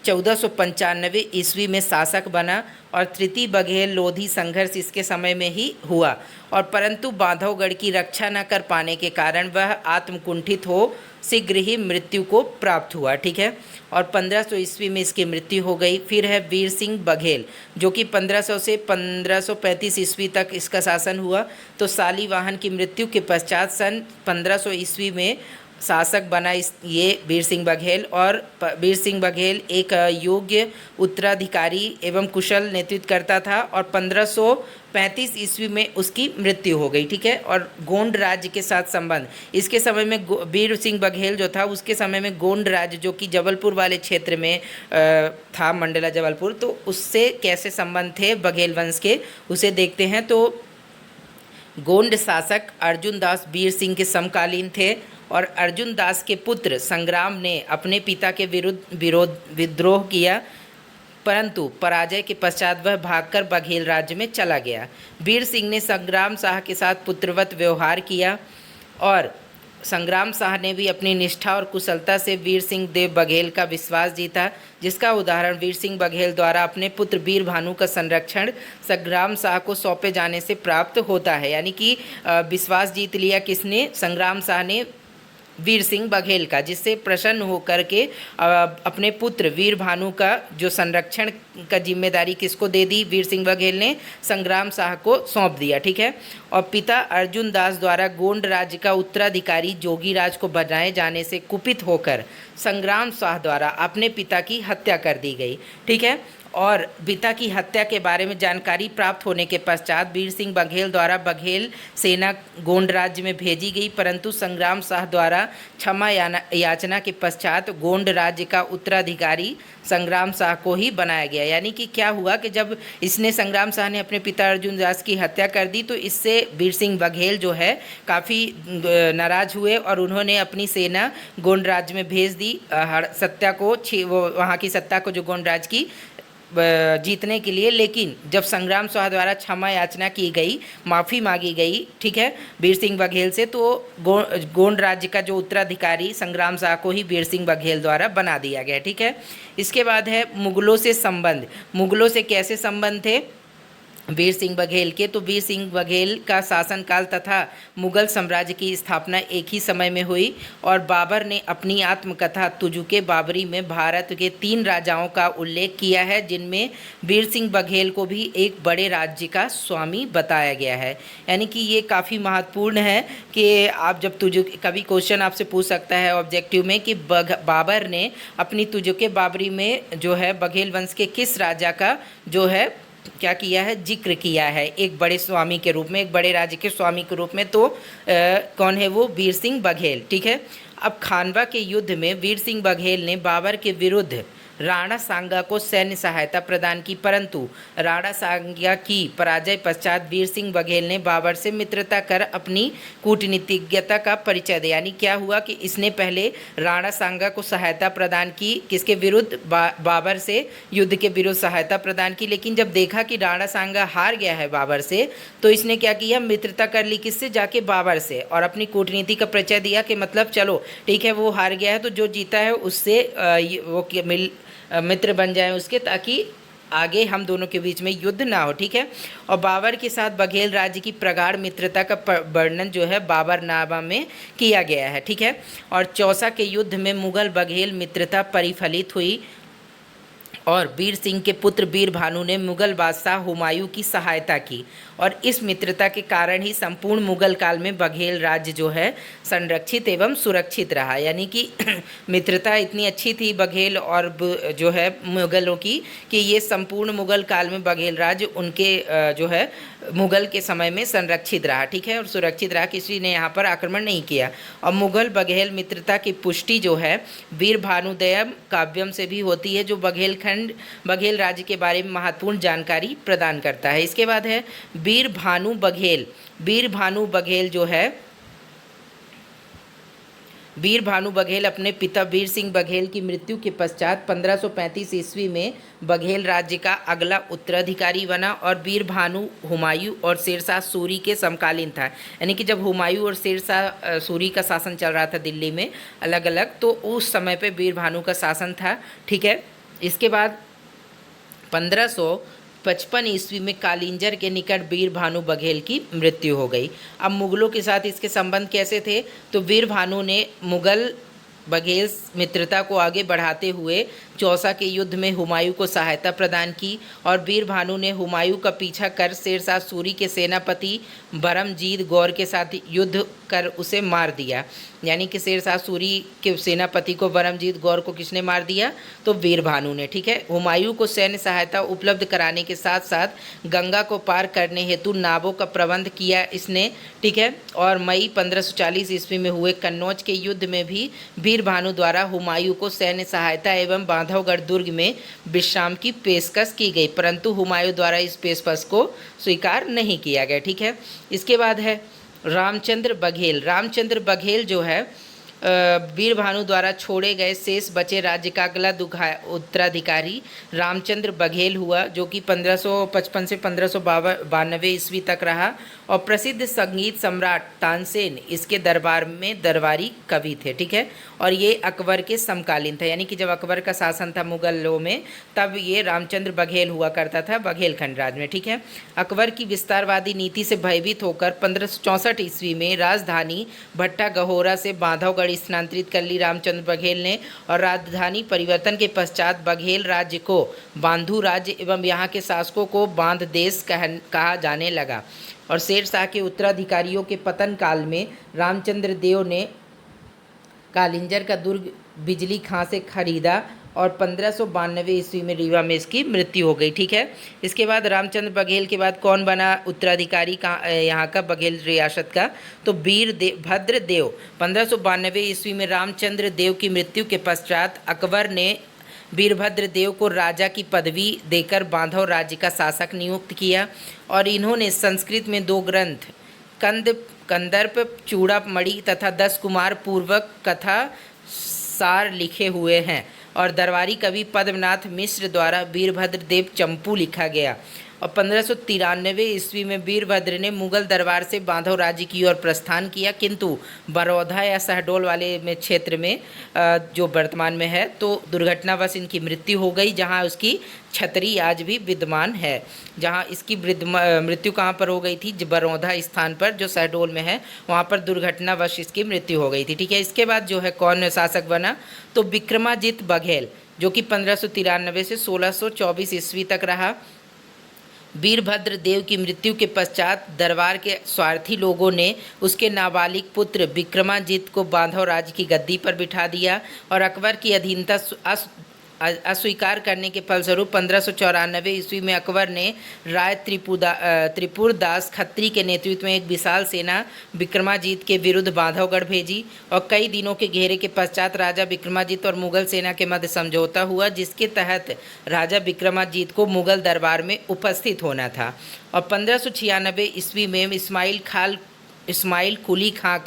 1495 ईस्वी में शासक बना, और तृतीय बघेल लोधी संघर्ष इसके समय में ही हुआ, और परंतु बांधवगढ़ की रक्षा न कर पाने के कारण वह आत्मकुंठित हो शीघ्र ही मृत्यु को प्राप्त हुआ, ठीक है। और 1500 ईस्वी में इसकी मृत्यु हो गई। फिर है वीर सिंह बघेल, जो कि 1500 से 1535 ईस्वी तक इसका शासन हुआ। तो सालीवाहन की मृत्यु के पश्चात सन 1500 ईस्वी में शासक बना ये वीर सिंह बघेल, और वीर सिंह बघेल एक योग्य उत्तराधिकारी एवं कुशल नेतृत्व करता था, और 1535 ईस्वी में उसकी मृत्यु हो गई, ठीक है। और गोंड राज्य के साथ संबंध, इसके समय में वीर सिंह बघेल जो था उसके समय में गोंड राज्य जो कि जबलपुर वाले क्षेत्र में था, मंडला जबलपुर, तो उससे कैसे संबंध थे बघेल वंश के, उसे देखते हैं। तो गोंड शासक अर्जुन दास वीर सिंह के समकालीन थे और अर्जुन दास के पुत्र संग्राम ने अपने पिता के विरुद्ध विद्रोह किया, परंतु पराजय के पश्चात वह भागकर बघेल राज्य में चला गया। वीर सिंह ने संग्राम शाह के साथ पुत्रवत व्यवहार किया और संग्राम शाह ने भी अपनी निष्ठा और कुशलता से वीर सिंह देव बघेल का विश्वास जीता, जिसका उदाहरण वीर सिंह बघेल द्वारा अपने पुत्र वीर भानु का संरक्षण संग्राम शाह को सौंपे जाने से प्राप्त होता है। यानी कि विश्वास जीत लिया किसने? संग्राम शाह ने वीर सिंह बघेल का, जिससे प्रसन्न होकर के अपने पुत्र वीर भानु का जो संरक्षण का जिम्मेदारी किसको दे दी? वीर सिंह बघेल ने संग्राम शाह को सौंप दिया। ठीक है। और पिता अर्जुन दास द्वारा गोंड राज्य का उत्तराधिकारी जोगीराज को बनाए जाने से कुपित होकर संग्राम शाह द्वारा अपने पिता की हत्या कर दी गई। ठीक है। और पिता की हत्या के बारे में जानकारी प्राप्त होने के पश्चात वीर सिंह बघेल द्वारा बघेल सेना गोंड राज्य में भेजी गई, परंतु संग्राम शाह द्वारा क्षमा याचना के पश्चात गोंड राज्य का उत्तराधिकारी संग्राम शाह को ही बनाया गया। यानी कि क्या हुआ कि जब इसने संग्राम शाह ने अपने पिता अर्जुन दास की हत्या कर दी तो इससे वीर सिंह बघेल जो है काफ़ी नाराज हुए और उन्होंने अपनी सेना गोंड राज्य में भेज दी सत्ता को, वो वहाँ की सत्ता को जो गोंड राज्य की जीतने के लिए। लेकिन जब संग्राम शाह द्वारा क्षमा याचना की गई, माफ़ी मांगी गई, ठीक है, वीर सिंह बघेल से, तो गोंड राज्य का जो उत्तराधिकारी संग्राम शाह को ही वीर सिंह बघेल द्वारा बना दिया गया। ठीक है। इसके बाद है मुगलों से संबंध। मुगलों से कैसे संबंध थे वीर सिंह बघेल के? तो वीर सिंह बघेल का शासनकाल तथा मुगल साम्राज्य की स्थापना एक ही समय में हुई और बाबर ने अपनी आत्मकथा तुजुके बाबरी में भारत के 3 राजाओं का उल्लेख किया है, जिनमें वीर सिंह बघेल को भी एक बड़े राज्य का स्वामी बताया गया है। यानी कि ये काफ़ी महत्वपूर्ण है कि आप जब कभी क्वेश्चन आपसे पूछ सकता है ऑब्जेक्टिव में कि बाबर ने अपनी तुजुके बाबरी में जो है बघेल वंश के किस राजा का जो है क्या किया है? जिक्र किया है एक बड़े स्वामी के रूप में, एक बड़े राज्य के स्वामी के रूप में। तो कौन है वो? वीर सिंह बघेल। ठीक है। अब खानवा के युद्ध में वीर सिंह बघेल ने बाबर के विरुद्ध राणा सांगा को सैन्य सहायता प्रदान की, परंतु राणा सांगा की पराजय पश्चात वीर सिंह बघेल ने बाबर से मित्रता कर अपनी कूटनीतिज्ञता का परिचय दिया। यानी क्या हुआ कि इसने पहले राणा सांगा को सहायता प्रदान की, किसके विरुद्ध? बाबर से युद्ध के विरुद्ध सहायता प्रदान की। लेकिन जब देखा कि राणा सांगा हार गया है बाबर से, तो इसने क्या किया? मित्रता कर ली किससे? जाके बाबर से, और अपनी कूटनीति का परिचय दिया कि मतलब चलो ठीक है, वो हार गया है तो जो जीता है उससे वो मित्र बन जाए उसके, ताकि आगे हम दोनों के बीच में युद्ध ना हो। ठीक है। और बाबर के साथ बघेल राज्य की प्रगाढ़ मित्रता का वर्णन जो है बाबरनामा में किया गया है। ठीक है। और चौसा के युद्ध में मुगल बघेल मित्रता परिफलित हुई और वीर सिंह के पुत्र वीर भानु ने मुगल बादशाह हुमायूं की सहायता की और इस मित्रता के कारण ही संपूर्ण मुगल काल में बघेल राज्य जो है संरक्षित एवं सुरक्षित रहा। यानी कि मित्रता इतनी अच्छी थी बघेल और जो है मुगलों की कि ये संपूर्ण मुगल काल में बघेल राज्य उनके जो है मुगल के समय में संरक्षित रहा। ठीक है। और सुरक्षित रहा, किसी ने यहाँ पर आक्रमण नहीं किया। और मुगल बघेल मित्रता की पुष्टि जो है वीर भानुदयम काव्यम से भी होती है, जो बघेल राज्य के बारे में महत्वपूर्ण जानकारी प्रदान करता है। इसके बाद है वीर भानु बघेल। वीर भानु बघेल जो है, वीर भानु बघेल अपने पिता वीर सिंह बघेल की मृत्यु के पश्चात 1535 ईस्वी में बघेल राज्य का अगला उत्तराधिकारी बना और वीर भानु हुमायूं और शेरशाह सूरी के समकालीन था। यानी कि जब हुमायूं और शेरशाह सूरी का शासन चल रहा था दिल्ली में अलग अलग, तो उस समय पे वीर भानु का शासन था। ठीक है। इसके बाद 1555 ईस्वी में कालिंजर के निकट वीर भानु बघेल की मृत्यु हो गई। अब मुगलों के साथ इसके संबंध कैसे थे? तो वीर भानु ने मुगल बघेल मित्रता को आगे बढ़ाते हुए चौसा के युद्ध में हुमायूं को सहायता प्रदान की और वीर भानु ने हुमायूं का पीछा कर शेरशाह सूरी के सेनापति बरमजीद गौर के साथ युद्ध कर उसे मार दिया। यानी कि शेरशाह सूरी के सेनापति को परमजीत गौर को किसने मार दिया? तो वीरभानु ने। ठीक है। हुमायूं को सैन्य सहायता उपलब्ध कराने के साथ साथ गंगा को पार करने हेतु नावों का प्रबंध किया इसने। ठीक है। और मई 1540 ईस्वी में हुए कन्नौज के युद्ध में भी वीरभानु द्वारा हुमायूं को सैन्य सहायता एवं बांधवगढ़ दुर्ग में विश्राम की पेशकश की गई, परंतु हुमायूं द्वारा इस पेशकश को स्वीकार नहीं किया गया। ठीक है। इसके बाद है रामचंद्र बघेल। रामचंद्र बघेल जो है वीरभानु द्वारा छोड़े गए शेष बचे राज्य का अगला उत्तराधिकारी रामचंद्र बघेल हुआ, जो कि 1555 से 1592 ईस्वी तक रहा और प्रसिद्ध संगीत सम्राट तानसेन इसके दरबार में दरबारी कवि थे। ठीक है। और ये अकबर के समकालीन था, यानी कि जब अकबर का शासन था मुगलों में तब ये रामचंद्र बघेल हुआ करता था बघेलखंड राज में। ठीक है। अकबर की विस्तारवादी नीति से भयभीत होकर 1564 ईस्वी में राजधानी भट्टा गहोरा से बांधवगढ़ स्थानांतरित कर ली रामचंद्र बघेल ने, और राजधानी परिवर्तन के पश्चात बघेल राज्य को बांधु राज्य एवं यहाँ के शासकों को बांध देश कहा जाने लगा। और शेरशाह के उत्तराधिकारियों के पतन काल में रामचंद्र देव ने कालिंजर का दुर्ग बिजली खां से खरीदा और 1592 ईस्वी में रीवा में इसकी मृत्यु हो गई। ठीक है। इसके बाद रामचंद्र बघेल के बाद कौन बना उत्तराधिकारी का यहाँ का बघेल रियासत का? तो भद्र देव। 1592 ईस्वी में रामचंद्र देव की मृत्यु के पश्चात अकबर ने वीरभद्र देव को राजा की पदवी देकर बांधव राज्य का शासक नियुक्त किया, और इन्होंने संस्कृत में 2 ग्रंथ कंदर्प चूड़ामणि तथा 10 कुमार पूर्वक कथा सार लिखे हुए हैं, और दरबारी कवि पद्मनाथ मिश्र द्वारा वीरभद्र देव चंपू लिखा गया। और 1593 ईस्वी में वीरभद्र ने मुगल दरबार से बांधव राज्य की ओर प्रस्थान किया, किंतु बड़ौदा या शहडोल वाले में क्षेत्र में जो वर्तमान में है तो दुर्घटनावश इनकी मृत्यु हो गई, जहां उसकी छतरी आज भी विद्यमान है। जहां इसकी मृत्यु कहां पर हो गई थी? बड़ौदा स्थान पर जो शहडोल में है, वहां पर दुर्घटनावश इसकी मृत्यु हो गई थी। ठीक है। इसके बाद जो है कौन शासक बना? तो विक्रमादित्य बघेल, जो कि 1593 से 1624 ईस्वी तक रहा। वीरभद्र देव की मृत्यु के पश्चात दरबार के स्वार्थी लोगों ने उसके नाबालिग पुत्र विक्रमादित्य को बांधव राज्य की गद्दी पर बिठा दिया, और अकबर की अधीनता अस्वीकार करने के फलस्वरूप 1594 ईस्वी में अकबर ने राय त्रिपुरदास खत्री के नेतृत्व में एक विशाल सेना विक्रमादित्य के विरुद्ध बांधवगढ़ भेजी, और कई दिनों के घेरे के पश्चात राजा विक्रमादित्य और मुगल सेना के मध्य समझौता हुआ, जिसके तहत राजा विक्रमादित्य को मुगल दरबार में उपस्थित होना था। और 1596 ईस्वी में इस्माइल कुली खां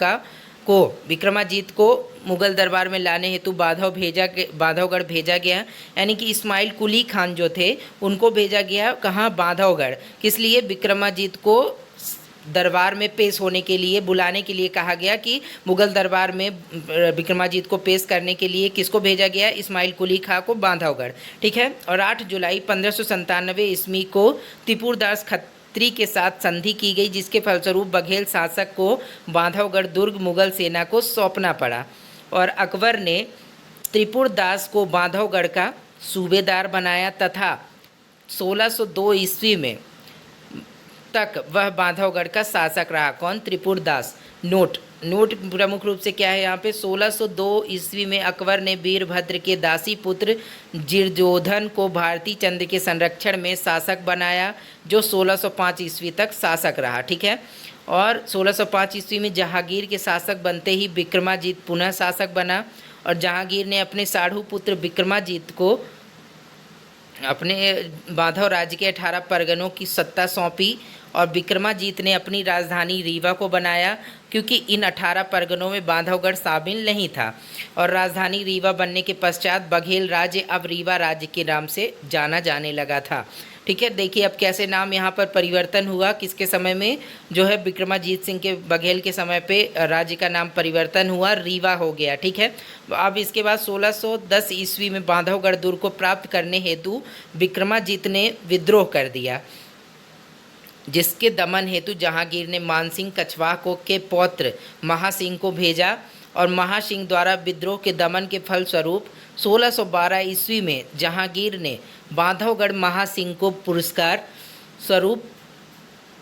को विक्रमादित्य को मुगल दरबार में लाने हेतु बांधवगढ़ भेजा गया। यानी कि इस्माइल कुली खान जो थे उनको भेजा गया कहाँ? बांधवगढ़। किस लिए? विक्रमादित्य को दरबार में पेश होने के लिए, बुलाने के लिए कहा गया कि मुगल दरबार में विक्रमादित्य को पेश करने के लिए किसको भेजा गया? इस्माइल कुली खां को बांधवगढ़। ठीक है। और 8 जुलाई 1597 ईस्वी को त्रिपुरदास खत्री के साथ संधि की गई, जिसके फलस्वरूप बघेल शासक को बांधवगढ़ दुर्ग मुगल सेना को सौंपना पड़ा, और अकबर ने त्रिपुरदास को बांधवगढ़ का सूबेदार बनाया तथा 1602 ईस्वी में तक वह बांधवगढ़ का शासक रहा। कौन? त्रिपुरदास। नोट प्रमुख रूप से क्या है यहाँ पे? 1602 ईस्वी में अकबर ने वीरभद्र के दासी पुत्र जिरजोधन को भारती चंद्र के संरक्षण में शासक बनाया, जो 1605 ईस्वी तक शासक रहा। ठीक है। और 1605 ईस्वी में जहांगीर के शासक बनते ही विक्रमादित्य पुनः शासक बना, और जहांगीर ने अपने साढ़ू पुत्र विक्रमादित्य को अपने बांधव राज्य के 18 परगनों की सत्ता सौंपी, और विक्रमादित्य ने अपनी राजधानी रीवा को बनाया, क्योंकि इन 18 परगनों में बांधवगढ़ शामिल नहीं था। और राजधानी रीवा बनने के पश्चात बघेल राज्य अब रीवा राज्य के नाम से जाना जाने लगा था। ठीक है। देखिए अब कैसे नाम यहाँ पर परिवर्तन हुआ, किसके समय में? जो है विक्रमाजीत सिंह के बघेल के समय पे राज्य का नाम परिवर्तन हुआ, रीवा हो गया। ठीक है। अब इसके बाद 1610 ईस्वी में बांधवगढ़ दुर्ग को प्राप्त करने हेतु विक्रमादित्य ने विद्रोह कर दिया, जिसके दमन हेतु जहांगीर ने मानसिंह कछवाह के पौत्र महासिंह को भेजा, और महासिंह द्वारा विद्रोह के दमन के फलस्वरूप 1612 ईस्वी में जहांगीर ने बांधवगढ़ महासिंह को पुरस्कार स्वरूप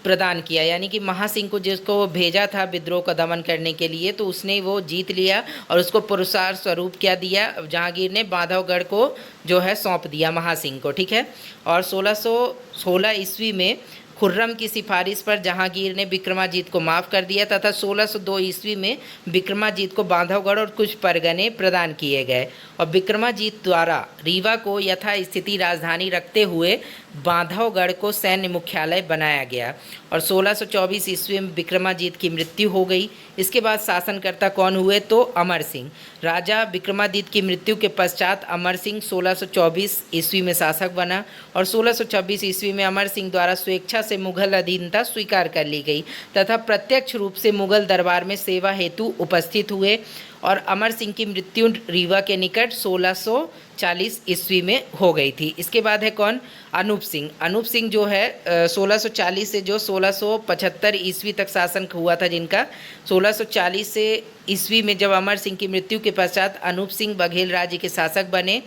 प्रदान किया, यानी कि महासिंह को जिसको भेजा था विद्रोह का दमन करने के लिए, तो उसने वो जीत लिया और उसको पुरस्कार स्वरूप क्या दिया, जहांगीर ने बांधवगढ़ को जो है सौंप दिया महासिंह को, ठीक है। और 1616 ईस्वी में खुर्रम की सिफारिश पर जहांगीर ने विक्रमाजीत को माफ़ कर दिया तथा 1602 ईस्वी में विक्रमाजीत को बांधवगढ़ और कुछ परगने प्रदान किए गए और विक्रमाजीत द्वारा रीवा को यथास्थिति राजधानी रखते हुए बांधवगढ़ को सैन्य मुख्यालय बनाया गया और 1624 ईस्वी में विक्रमाजीत की मृत्यु हो गई। इसके बाद शासनकर्ता कौन हुए, तो अमर सिंह। राजा विक्रमादित्य की मृत्यु के पश्चात अमर सिंह 1624 ईस्वी में शासक बना और 1626 ईस्वी में अमर सिंह द्वारा स्वेच्छा से मुगल अधीनता स्वीकार कर ली गई तथा प्रत्यक्ष रूप से मुगल दरबार में सेवा हेतु उपस्थित हुए और अमर सिंह की मृत्यु रीवा के निकट 1640 ईस्वी में हो गई थी। इसके बाद है कौन, अनूप सिंह। अनूप सिंह जो है 1640 से जो 1675 ईस्वी तक शासन हुआ था जिनका, 1640 से ईस्वी में जब अमर सिंह की मृत्यु के पश्चात अनूप सिंह बघेल राज्य के शासक बने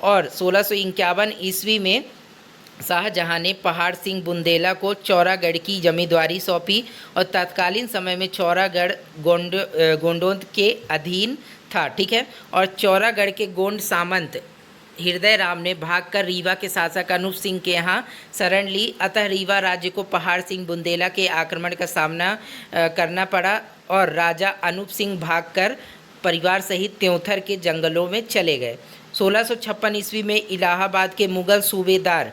और 1651 ईस्वी में शाहजहां ने पहाड़ सिंह बुंदेला को चौरागढ़ की जमींदारी सौंपी और तत्कालीन समय में चौरागढ़ गोंडोद के अधीन था, ठीक है। और चौरागढ़ के गोंड सामंत हृदय राम ने भागकर रीवा के शासक अनूप सिंह के यहाँ शरण ली, अतः रीवा राज्य को पहाड़ सिंह बुंदेला के आक्रमण का सामना करना पड़ा और राजा अनूप सिंह भागकर परिवार सहित त्योंथर के जंगलों में चले गए। 1656 ईस्वी में इलाहाबाद के मुगल सूबेदार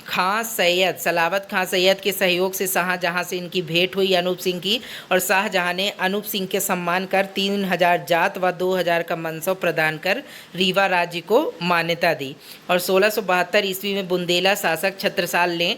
खां सैयद सलावत खां सैयद के सहयोग से शाहजहां से इनकी भेंट हुई अनूप सिंह की और शाहजहां ने अनूप सिंह के सम्मान कर 3000 जात व 2000 का मनसब प्रदान कर रीवा राज्य को मान्यता दी और 1672 ईस्वी में बुंदेला शासक छत्रसाल ने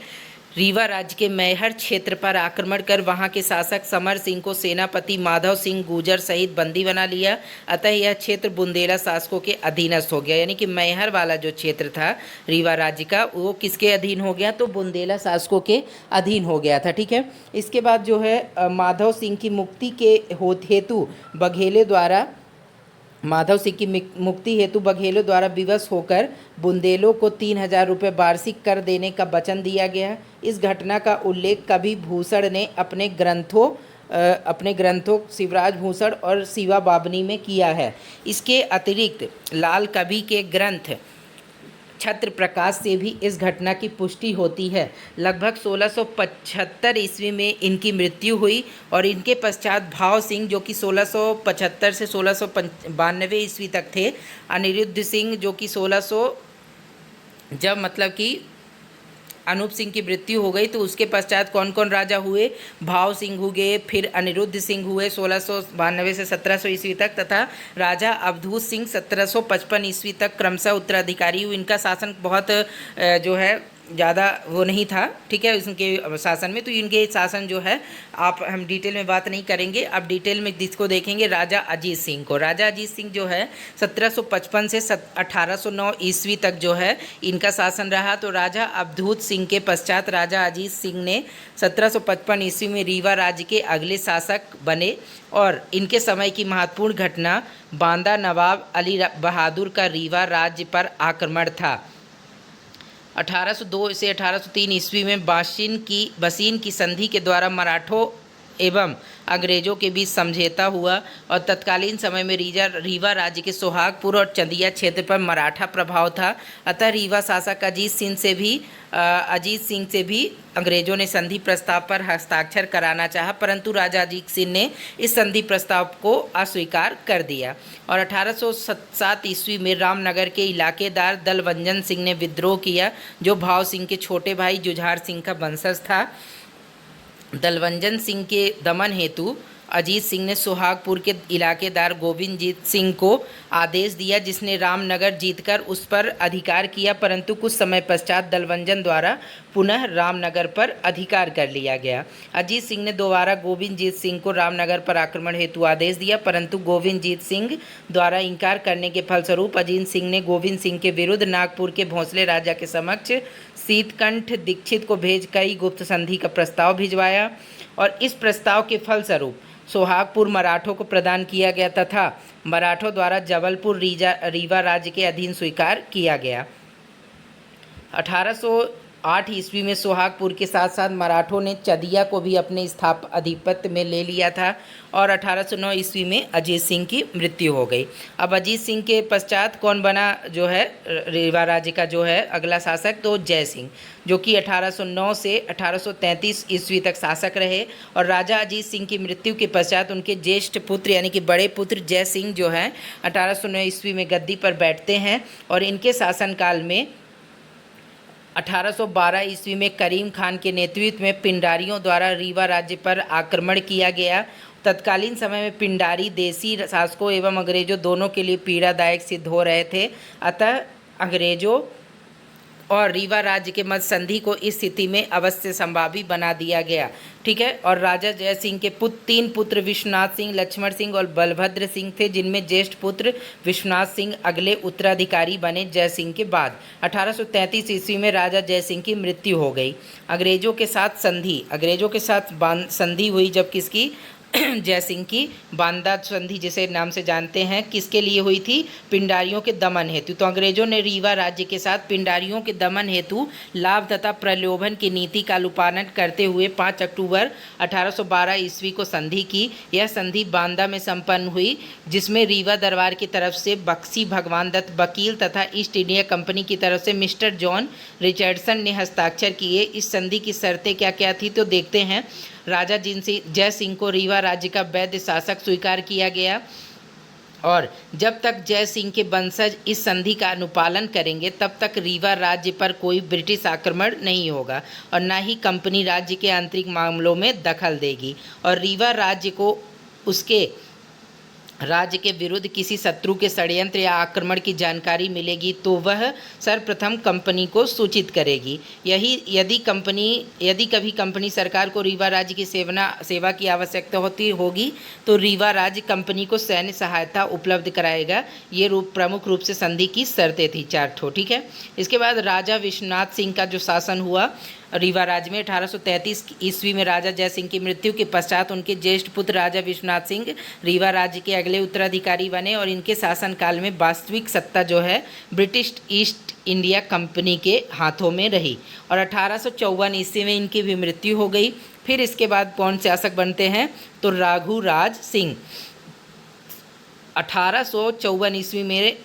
रीवा राज्य के मैहर क्षेत्र पर आक्रमण कर वहां के शासक समर सिंह को सेनापति माधव सिंह गुर्जर सहित बंदी बना लिया, अतः यह क्षेत्र बुंदेला शासकों के अधीनस्थ हो गया। यानी कि मैहर वाला जो क्षेत्र था रीवा राज्य का वो किसके अधीन हो गया, तो बुंदेला शासकों के अधीन हो गया था, ठीक है। इसके बाद जो है माधव सिंह की मुक्ति के हेतु बघेले द्वारा माधव सिंह की मुक्ति हेतु बघेलों द्वारा विवश होकर बुंदेलों को 3000 रुपये वार्षिक कर देने का वचन दिया गया। इस घटना का उल्लेख कवि भूषण ने अपने ग्रंथों शिवराज भूषण और शिवा बाबनी में किया है। इसके अतिरिक्त लाल कवि के ग्रंथ छत्र प्रकाश से भी इस घटना की पुष्टि होती है। लगभग 1675 ईस्वी में इनकी मृत्यु हुई और इनके पश्चात भाव सिंह जो कि 1675 से 1692 ईस्वी तक थे, अनिरुद्ध सिंह जो कि 1600 जब मतलब कि अनूप सिंह की मृत्यु हो गई तो उसके पश्चात कौन कौन राजा हुए, भाव सिंह हुए, फिर अनिरुद्ध सिंह हुए 1692 से 1700 ईस्वी तक तथा राजा अवधूत सिंह 1755 ईस्वी तक क्रमशः उत्तराधिकारी हुए। इनका शासन बहुत जो है ज़्यादा वो नहीं था, ठीक है, इनके शासन में। तो इनके शासन जो है आप हम डिटेल में बात नहीं करेंगे, अब डिटेल में जिसको देखेंगे राजा अजीत सिंह को। राजा अजीत सिंह जो है 1755 से 1809 ईस्वी तक जो है इनका शासन रहा। तो राजा अवधूत सिंह के पश्चात राजा अजीत सिंह ने 1755 ईस्वी में रीवा राज्य के अगले शासक बने और इनके समय की महत्वपूर्ण घटना बांदा नवाब अली बहादुर का रीवा राज्य पर आक्रमण था। 1802 से 1803 ईस्वी में बसीन की संधि के द्वारा मराठों एवं अंग्रेजों के बीच समझौता हुआ और तत्कालीन समय में रीवा राज्य के सोहागपुर और चंदिया क्षेत्र पर मराठा प्रभाव था। अतः रीवा शासक अजीत सिंह से भी अंग्रेजों ने संधि प्रस्ताव पर हस्ताक्षर कराना चाहा, परंतु राजा अजीत सिंह ने इस संधि प्रस्ताव को अस्वीकार कर दिया और 1807 ईस्वी में रामनगर के इलाकेदार दलवंजन सिंह ने विद्रोह किया जो भाव सिंह के छोटे भाई जुझार सिंह का वंशज था। दलवंजन सिंह के दमन हेतु अजीत सिंह ने सुहागपुर के इलाकेदार गोविंदजीत सिंह को आदेश दिया जिसने रामनगर जीतकर उस पर अधिकार किया, परंतु कुछ समय पश्चात दलवंजन द्वारा पुनः रामनगर पर अधिकार कर लिया गया। अजीत सिंह ने दोबारा गोविंदजीत सिंह को रामनगर पर आक्रमण हेतु आदेश दिया, परंतु गोविंदजीत सिंह द्वारा इंकार करने के फलस्वरूप अजीत सिंह ने गोविंद सिंह के विरुद्ध नागपुर के भोंसले राजा के समक्ष शीतकंठ दीक्षित को भेज कई गुप्त संधि का प्रस्ताव भिजवाया और इस प्रस्ताव के फलस्वरूप सोहागपुर मराठों को प्रदान किया गया तथा मराठों द्वारा जबलपुर रीवा राज्य के अधीन स्वीकार किया गया। 8 ईस्वी में सोहागपुर के साथ साथ मराठों ने चदिया को भी अपने आधिपत्य में ले लिया था और 1809 ईस्वी में अजीत सिंह की मृत्यु हो गई। अब अजीत सिंह के पश्चात कौन बना जो है रीवा राज्य का जो है अगला शासक, तो जय सिंह, जो कि 1809 से 1833 ईस्वी तक शासक रहे। और राजा अजीत सिंह की मृत्यु के पश्चात उनके ज्येष्ठ पुत्र यानी कि बड़े पुत्र जय सिंह जो हैं 1809 ईस्वी में गद्दी पर बैठते हैं और इनके शासनकाल में 1812 ईस्वी में करीम खान के नेतृत्व में पिंडारियों द्वारा रीवा राज्य पर आक्रमण किया गया। तत्कालीन समय में पिंडारी देसी शासकों एवं अंग्रेजों दोनों के लिए पीड़ादायक सिद्ध हो रहे थे। अतः अंग्रेजों और रीवा राज्य के मध्य संधि को इस स्थिति में अवश्य संभावी बना दिया गया। ठीक है। और राजा जय सिंह के तीन पुत्र विश्वनाथ सिंह, लक्ष्मण सिंह और बलभद्र सिंह थे, जिनमें ज्येष्ठ पुत्र विश्वनाथ सिंह अगले उत्तराधिकारी बने जय सिंह के बाद। 1833 ईस्वी में राजा जय सिंह की मृत्यु हो गई। अंग्रेजों के साथ संधि हुई, जब किसकी जय सिंह की बांदा संधि जिसे नाम से जानते हैं, किसके लिए हुई थी? पिंडारियों के दमन हेतु। तो अंग्रेजों ने रीवा राज्य के साथ पिंडारियों के दमन हेतु लाभ तथा प्रलोभन की नीति का अनुपालन करते हुए 5 अक्टूबर 1812 ईस्वी को संधि की। यह संधि बांदा में संपन्न हुई, जिसमें रीवा दरबार की तरफ से बक्सी भगवान दत्त वकील तथा ईस्ट इंडिया कंपनी की तरफ से मिस्टर जॉन रिचर्डसन ने हस्ताक्षर किए। इस संधि की शर्तें क्या क्या थी तो देखते हैं। राजा जय सिंह को रीवा राज्य का वैध शासक स्वीकार किया गया और जब तक जय सिंह के वंशज इस संधि का अनुपालन करेंगे तब तक रीवा राज्य पर कोई ब्रिटिश आक्रमण नहीं होगा और न ही कंपनी राज्य के आंतरिक मामलों में दखल देगी और रीवा राज्य को उसके राज्य के विरुद्ध किसी शत्रु के षड्यंत्र या आक्रमण की जानकारी मिलेगी तो वह सर्वप्रथम कंपनी को सूचित करेगी। यदि कभी कंपनी सरकार को रीवा राज्य की सेवा की आवश्यकता होगी तो रीवा राज्य कंपनी को सैन्य सहायता उपलब्ध कराएगा। ये प्रमुख रूप से संधि की शर्तें थी 4 ठो। ठीक है। इसके बाद राजा विश्वनाथ सिंह का जो शासन हुआ रीवा राज्य में 1833 ईस्वी में राजा जय सिंह की मृत्यु के पश्चात उनके ज्येष्ठ पुत्र राजा विश्वनाथ सिंह रीवा राज्य के अगले उत्तराधिकारी बने और इनके शासनकाल में वास्तविक सत्ता जो है ब्रिटिश ईस्ट इंडिया कंपनी के हाथों में रही और 1854 ईस्वी में इनकी भी मृत्यु हो गई। फिर इसके बाद कौन शासक बनते हैं तो रघुराज सिंह। 1854 ईस्वी में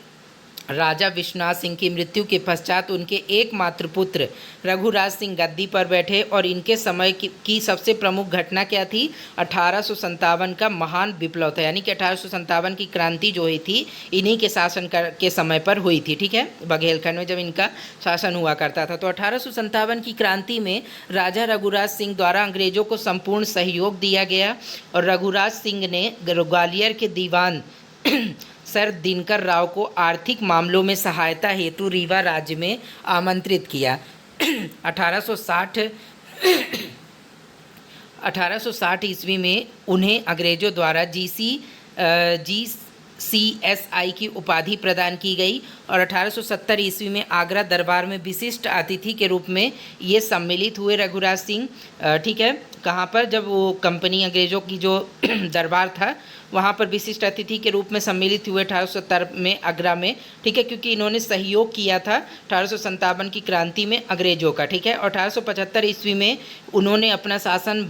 राजा विश्वनाथ सिंह की मृत्यु के पश्चात उनके एकमात्र पुत्र रघुराज सिंह गद्दी पर बैठे और इनके समय की सबसे प्रमुख घटना क्या थी? 1857 का महान विप्लव था, यानी कि 1857 की क्रांति जो हुई थी इन्हीं के शासन के समय पर हुई थी। ठीक है। बघेलखंड में जब इनका शासन हुआ करता था तो 1857 की क्रांति में राजा रघुराज सिंह द्वारा अंग्रेजों को संपूर्ण सहयोग दिया गया और रघुराज सिंह ने ग्वालियर के दीवान सर दिनकर राव को आर्थिक मामलों में सहायता हेतु रीवा राज्य में आमंत्रित किया। 1860 ईस्वी में उन्हें अंग्रेजों द्वारा GCSI की उपाधि प्रदान की गई और 1870 ईस्वी में आगरा दरबार में विशिष्ट अतिथि के रूप में ये सम्मिलित हुए रघुराज सिंह। ठीक है। कहाँ पर? जब वो कंपनी अंग्रेजों की जो दरबार था वहाँ पर विशिष्ट अतिथि के रूप में सम्मिलित हुए 1870 में आगरा में। ठीक है। क्योंकि इन्होंने सहयोग किया था 1857 की क्रांति में अंग्रेजों का। ठीक है। और 1875 ईस्वी में उन्होंने अपना शासन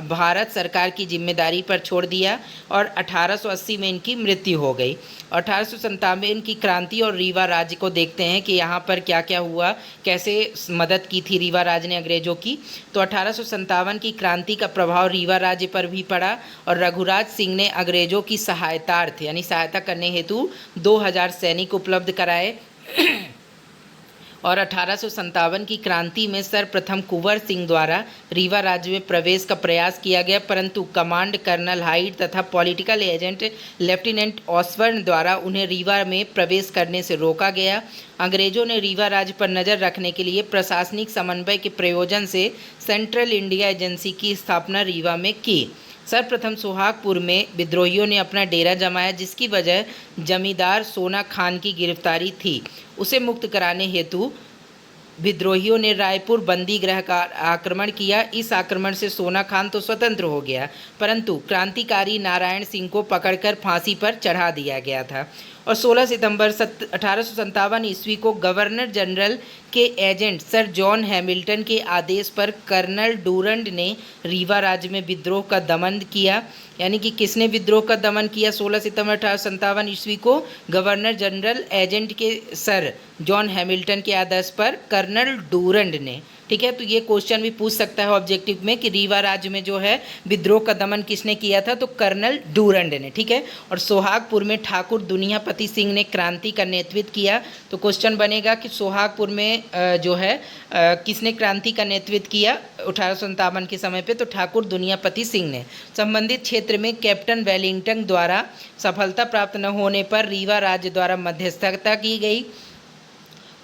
भारत सरकार की जिम्मेदारी पर छोड़ दिया और 1880 में इनकी मृत्यु हो गई। 1897 की क्रांति और रीवा राज्य को देखते हैं कि यहाँ पर क्या क्या हुआ, कैसे मदद की थी रीवा राज्य ने अंग्रेजों की। तो 1857 की क्रांति का प्रभाव रीवा राज्य पर भी पड़ा और रघुराज सिंह ने अंग्रेजों की सहायतार्थ यानी सहायता करने हेतु 2000 सैनिक उपलब्ध कराए और 1857 की क्रांति में सर्वप्रथम कुंवर सिंह द्वारा रीवा राज्य में प्रवेश का प्रयास किया गया, परंतु कमांड कर्नल हाइड तथा पॉलिटिकल एजेंट लेफ्टिनेंट ऑसबर्न द्वारा उन्हें रीवा में प्रवेश करने से रोका गया। अंग्रेजों ने रीवा राज्य पर नज़र रखने के लिए प्रशासनिक समन्वय के प्रयोजन से सेंट्रल इंडिया एजेंसी की स्थापना रीवा में की। सर्वप्रथम सोहागपुर में विद्रोहियों ने अपना डेरा जमाया, जिसकी वजह जमींदार सोना खान की गिरफ्तारी थी। उसे मुक्त कराने हेतु विद्रोहियों ने रायपुर बंदी गृह का आक्रमण किया। इस आक्रमण से सोना खान तो स्वतंत्र हो गया, परंतु क्रांतिकारी नारायण सिंह को पकड़कर फांसी पर चढ़ा दिया गया था। और 16 सितंबर 1857 ईस्वी को गवर्नर जनरल के एजेंट सर जॉन हैमिल्टन के आदेश पर कर्नल डूरंड ने रीवा राज्य में विद्रोह का दमन किया। यानी कि किसने विद्रोह का दमन किया 16 सितंबर 1857 ईस्वी को? गवर्नर जनरल एजेंट के सर जॉन हैमिल्टन के आदेश पर कर्नल डूरंड ने। ठीक है, तो ये क्वेश्चन भी पूछ सकता है ऑब्जेक्टिव में कि रीवा राज्य में जो है विद्रोह का दमन किसने किया था? तो कर्नल डूरंड ने। ठीक है, और सोहागपुर में ठाकुर दुनियापति सिंह ने क्रांति का नेतृत्व किया। तो क्वेश्चन बनेगा कि सोहागपुर में जो है किसने क्रांति का नेतृत्व किया 1857 के समय पे? तो ठाकुर दुनियापति सिंह ने। संबंधित क्षेत्र में कैप्टन वेलिंगटन द्वारा सफलता प्राप्त न होने पर रीवा राज्य द्वारा मध्यस्थता की गई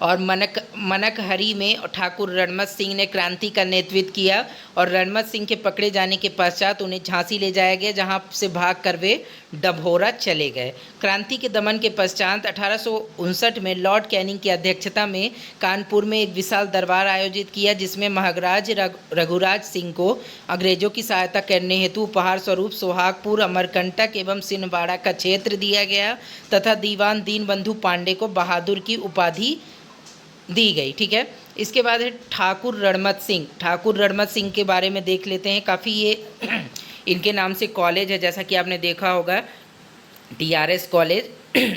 और मनकहरी में ठाकुर रणमत सिंह ने क्रांति का नेतृत्व किया और रणमत सिंह के पकड़े जाने के पश्चात उन्हें झांसी ले जाया गया, जहां से भागकर वे डभौरा चले गए। क्रांति के दमन के पश्चात 1859 में लॉर्ड कैनिंग की अध्यक्षता में कानपुर में एक विशाल दरबार आयोजित किया, जिसमें महाराज रघुराज सिंह को अंग्रेजों की सहायता करने हेतु उपहार स्वरूप सोहागपुर, अमरकंटक एवं सिन्हवाड़ा का क्षेत्र दिया गया तथा दीवान दीनबंधु पांडे को बहादुर की उपाधि दी गई। ठीक है, इसके बाद है ठाकुर रणमत सिंह। ठाकुर रणमत सिंह के बारे में देख लेते हैं। काफ़ी ये इनके नाम से कॉलेज है, जैसा कि आपने देखा होगा TRS कॉलेज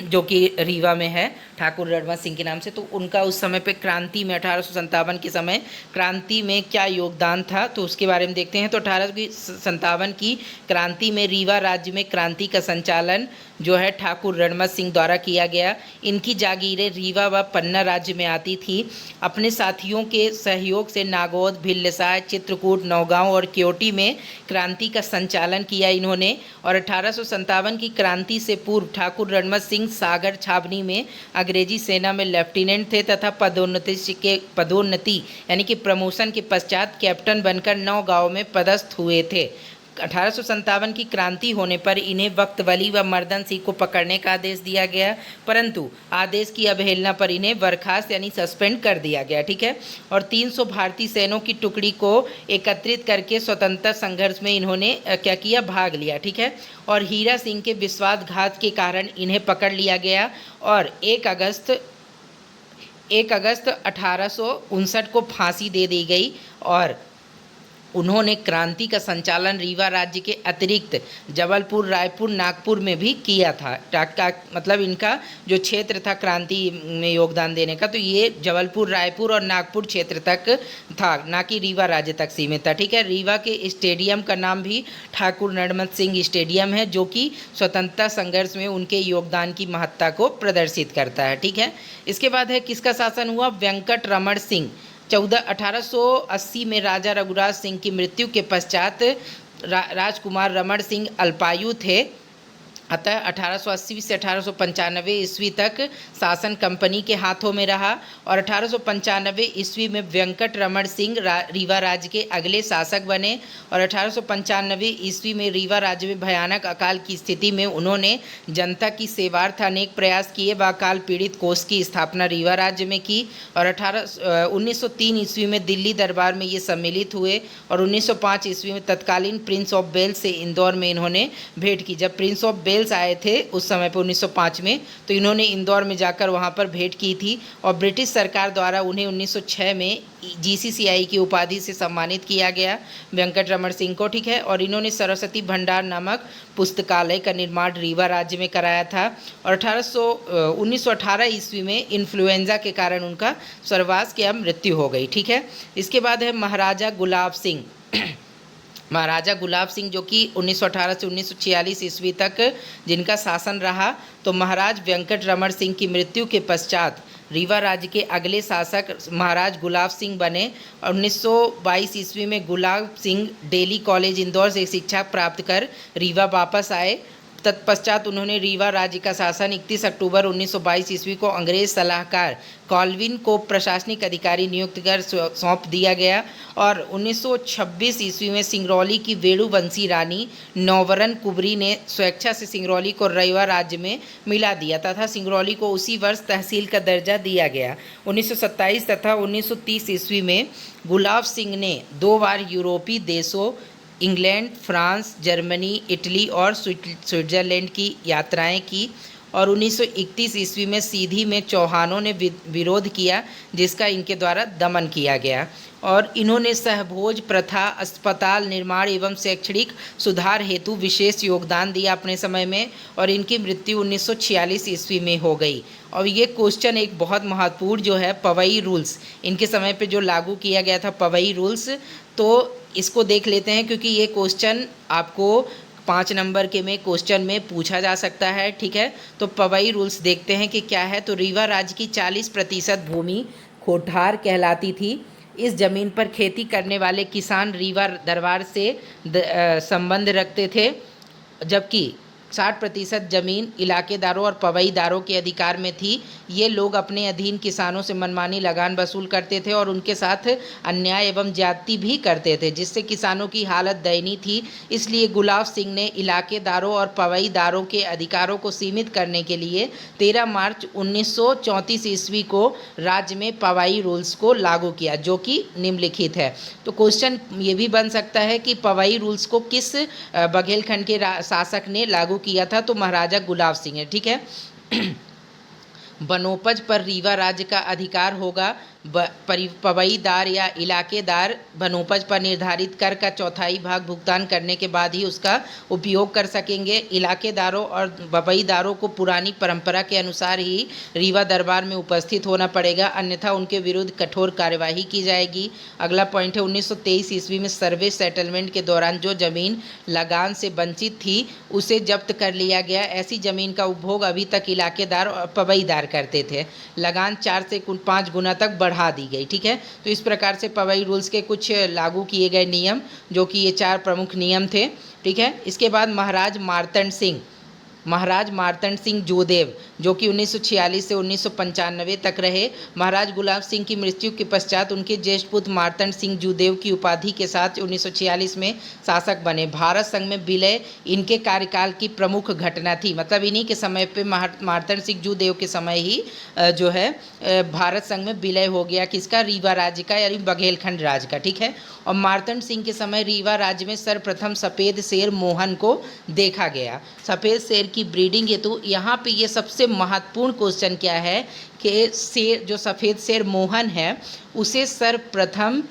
जो कि रीवा में है ठाकुर रणमत सिंह के नाम से। तो उनका उस समय पे क्रांति में 1857 के समय क्रांति में क्या योगदान था, तो उसके बारे में देखते हैं। तो 1857 की क्रांति में रीवा राज्य में क्रांति का संचालन जो है ठाकुर रणमत सिंह द्वारा किया गया। इनकी जागीरें रीवा व पन्ना राज्य में आती थी। अपने साथियों के सहयोग से नागौद, भिल्लसाय, चित्रकूट, नौगांव और क्योटी में क्रांति का संचालन किया इन्होंने। और 1857 की क्रांति से पूर्व ठाकुर रणमत सिंह सागर छावनी में अंग्रेजी सेना में लेफ्टिनेंट थे तथा पदोन्नति यानी कि प्रमोशन के पश्चात कैप्टन बनकर नौगांव में पदस्थ हुए थे। 1857 की क्रांति होने पर इन्हें वक्तवली व मर्दन सिंह को पकड़ने का आदेश दिया गया, परंतु आदेश की अवहेलना पर इन्हें बर्खास्त यानी सस्पेंड कर दिया गया। ठीक है, और 300 भारतीय सैनिकों की टुकड़ी को एकत्रित करके स्वतंत्रता संघर्ष में इन्होंने क्या किया? भाग लिया। ठीक है, और हीरा सिंह के विश्वासघात के कारण इन्हें पकड़ लिया गया और 1 अगस्त 1859 को फांसी दे दी गई। और उन्होंने क्रांति का संचालन रीवा राज्य के अतिरिक्त जबलपुर, रायपुर, नागपुर में भी किया था। मतलब इनका जो क्षेत्र था क्रांति में योगदान देने का, तो ये जबलपुर, रायपुर और नागपुर क्षेत्र तक था, ना कि रीवा राज्य तक सीमित था। ठीक है, रीवा के स्टेडियम का नाम भी ठाकुर रणमत सिंह स्टेडियम है, जो कि स्वतंत्रता संघर्ष में उनके योगदान की महत्ता को प्रदर्शित करता है। ठीक है, इसके बाद है किसका शासन हुआ? वेंकट रमण सिंह। 1880 में राजा रघुराज सिंह की मृत्यु के पश्चात राजकुमार रमण सिंह अल्पायु थे, अतः 1880 से 1895 ईस्वी तक शासन कंपनी के हाथों में रहा। और 1895 ईस्वी में वेंकट रमण सिंह रीवा राज्य के अगले शासक बने। और 1895 ईस्वी में रीवा राज्य में भयानक अकाल की स्थिति में उन्होंने जनता की सेवार्थ अनेक प्रयास किए व अकाल पीड़ित कोष की स्थापना रीवा राज्य में की। और 1903 ईस्वी में दिल्ली दरबार में ये सम्मिलित हुए और 1905 ईस्वी में तत्कालीन प्रिंस ऑफ वेल्स से इंदौर में इन्होंने भेंट की। जब प्रिंस ऑफ वेल्स आए थे उस समय पर 1905 में, तो इन्होंने इंदौर में जाकर वहां पर भेंट की थी और ब्रिटिश सरकार द्वारा उन्हें 1906 में GCCI की उपाधि से सम्मानित किया गया वेंकट रमण सिंह को। ठीक है, और इन्होंने सरस्वती भंडार नामक पुस्तकालय का निर्माण रीवा राज्य में कराया था। और 1918 ईस्वी में इन्फ्लुएंजा के कारण उनका स्वर्गवास की मृत्यु हो गई। ठीक है, इसके बाद है महाराजा गुलाब सिंह। महाराजा गुलाब सिंह जो कि 1918 से 1946 ईस्वी तक जिनका शासन रहा, तो महाराज वेंकट रमण सिंह की मृत्यु के पश्चात रीवा राज्य के अगले शासक महाराज गुलाब सिंह बने। 1922 ईस्वी में गुलाब सिंह दिल्ली कॉलेज इंदौर से शिक्षा प्राप्त कर रीवा वापस आए। तत्पश्चात उन्होंने रीवा राज्य का शासन 31 अक्टूबर 1922 ईस्वी को अंग्रेज सलाहकार कॉल्विन को प्रशासनिक अधिकारी नियुक्त कर सौंप दिया गया। और 1926 ईस्वी में सिंगरौली की वेणुवंशी रानी नौवरन कुबरी ने स्वेच्छा से सिंगरौली को रीवा राज्य में मिला दिया तथा सिंगरौली को उसी वर्ष तहसील का दर्जा दिया गया। 1927 तथा 1930 ईस्वी में गुलाब सिंह ने 2 बार यूरोपीय देशों इंग्लैंड, फ्रांस, जर्मनी, इटली और स्विट्ज़रलैंड की यात्राएं की और 1931 ईस्वी में सीधी में चौहानों ने विरोध किया, जिसका इनके द्वारा दमन किया गया। और इन्होंने सहभोज प्रथा, अस्पताल निर्माण एवं शैक्षणिक सुधार हेतु विशेष योगदान दिया अपने समय में, और इनकी मृत्यु 1946 ईस्वी में हो गई। और ये क्वेश्चन एक बहुत महत्वपूर्ण जो है, पवई रूल्स, इनके समय पे जो लागू किया गया था पवई रूल्स, तो इसको देख लेते हैं, क्योंकि ये क्वेश्चन आपको 5 नंबर के में क्वेश्चन में पूछा जा सकता है। ठीक है, तो पवई रूल्स देखते हैं कि क्या है। तो रीवा राज्य की 40% भूमि कोठार कहलाती थी। इस जमीन पर खेती करने वाले किसान रीवा दरबार से संबंध रखते थे, जबकि 60% जमीन इलाकेदारों और पवईदारों के अधिकार में थी। ये लोग अपने अधीन किसानों से मनमानी लगान वसूल करते थे और उनके साथ अन्याय एवं ज्यादती भी करते थे, जिससे किसानों की हालत दयनीय थी। इसलिए गुलाब सिंह ने इलाकेदारों और पवईदारों के अधिकारों को सीमित करने के लिए 13 मार्च 1934 ईस्वी को राज्य में पवई रूल्स को लागू किया, जो कि निम्नलिखित है। तो क्वेश्चन ये भी बन सकता है कि पवई रूल्स को किस बघेलखंड के शासक ने लागू किया था, तो महाराजा गुलाब सिंह है। ठीक है। वनोपज पर रीवा राज्य का अधिकार होगा। पवईदार या इलाकेदार वनोपज पर निर्धारित कर का चौथाई भाग भुगतान करने के बाद ही उसका उपयोग कर सकेंगे। इलाकेदारों और पवईदारों को पुरानी परंपरा के अनुसार ही रीवा दरबार में उपस्थित होना पड़ेगा, अन्यथा उनके विरुद्ध कठोर कार्यवाही की जाएगी। अगला पॉइंट है 1923 ईस्वी में सर्वे सेटलमेंट के दौरान जो जमीन लगान से वंचित थी उसे जब्त कर लिया गया। ऐसी जमीन का उपभोग अभी तक इलाकेदार और पवईदार करते थे। लगान 4 से 5 गुना तक बढ़ा दी गई। ठीक है, तो इस प्रकार से पवई रूल्स के कुछ लागू किए गए नियम, जो कि ये 4 प्रमुख नियम थे। ठीक है, इसके बाद महाराज मार्तंड सिंह जोदेव, जो कि 1946 से 1995 तक रहे। महाराज गुलाब सिंह की मृत्यु के पश्चात उनके ज्येष्ठ पुत्र मार्तंड सिंह जोदेव की उपाधि के साथ 1946 में शासक बने। भारत संघ में विलय इनके कार्यकाल की प्रमुख घटना थी, मतलब इन्हीं के समय पे मार्तंड सिंह जोदेव के समय ही जो है भारत संघ में विलय हो गया, किसका, रीवा राज्य का, यानी बघेलखंड राज्य का। ठीक है, और मार्तंड सिंह के समय रीवा राज्य में सर्वप्रथम सफ़ेद शेर मोहन को देखा गया। सफ़ेद शेर की ब्रीडिंग हेतु यहाँ पे ये सबसे महत्वपूर्ण क्वेश्चन क्या है कि शेर, जो सफ़ेद शेर मोहन है, उसे सर्वप्रथम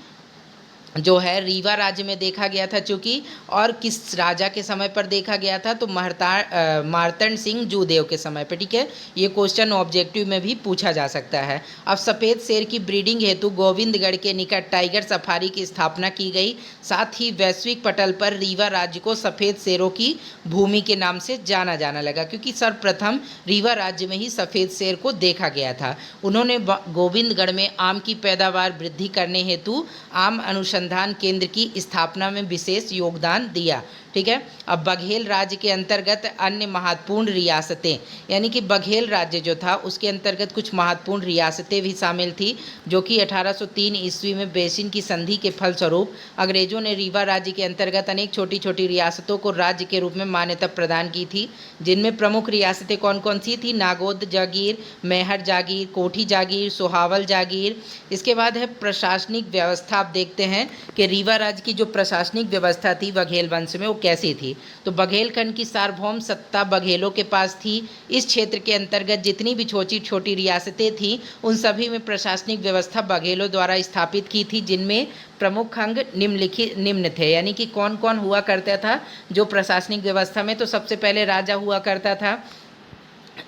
जो है रीवा राज्य में देखा गया था, चूँकि और किस राजा के समय पर देखा गया था, तो मार्तंड सिंह जोदेव के समय पर। ठीक है, ये क्वेश्चन ऑब्जेक्टिव में भी पूछा जा सकता है। अब सफ़ेद शेर की ब्रीडिंग हेतु गोविंदगढ़ के निकट टाइगर सफारी की स्थापना की गई। साथ ही वैश्विक पटल पर रीवा राज्य को सफ़ेद शेरों की भूमि के नाम से जाना जाना लगा, क्योंकि सर्वप्रथम रीवा राज्य में ही सफ़ेद शेर को देखा गया था। उन्होंने गोविंदगढ़ में आम की पैदावार वृद्धि करने हेतु आम अनुसंधान केंद्र की स्थापना में विशेष योगदान दिया। ठीक है, अब बघेल राज्य के अंतर्गत अन्य महत्वपूर्ण रियासतें, यानी कि बघेल राज्य जो था उसके अंतर्गत कुछ महत्वपूर्ण रियासतें भी शामिल थी, जो कि 1803 ईस्वी में बेसिन की संधि के फलस्वरूप अंग्रेजों ने रीवा राज्य के अंतर्गत अनेक छोटी छोटी रियासतों को राज्य के रूप में मान्यता प्रदान की थी, जिनमें प्रमुख रियासतें कौन कौन सी थी, नागौद जागीर, मैहर जागीर, कोठी जागीर, सोहावल जागीर। इसके बाद है प्रशासनिक व्यवस्था। आप देखते हैं कि रीवा राज्य की जो प्रशासनिक व्यवस्था थी बघेल वंश में, वो कैसी थी। तो बघेलखंड की सार्वभौम सत्ता बघेलों के पास थी। इस क्षेत्र के अंतर्गत जितनी भी छोटी छोटी रियासतें थीं, उन सभी में प्रशासनिक व्यवस्था बघेलों द्वारा स्थापित की थी, जिनमें प्रमुख अंग निम्न थे। यानी कि कौन कौन हुआ करता था जो प्रशासनिक व्यवस्था में, तो सबसे पहले राजा हुआ करता था,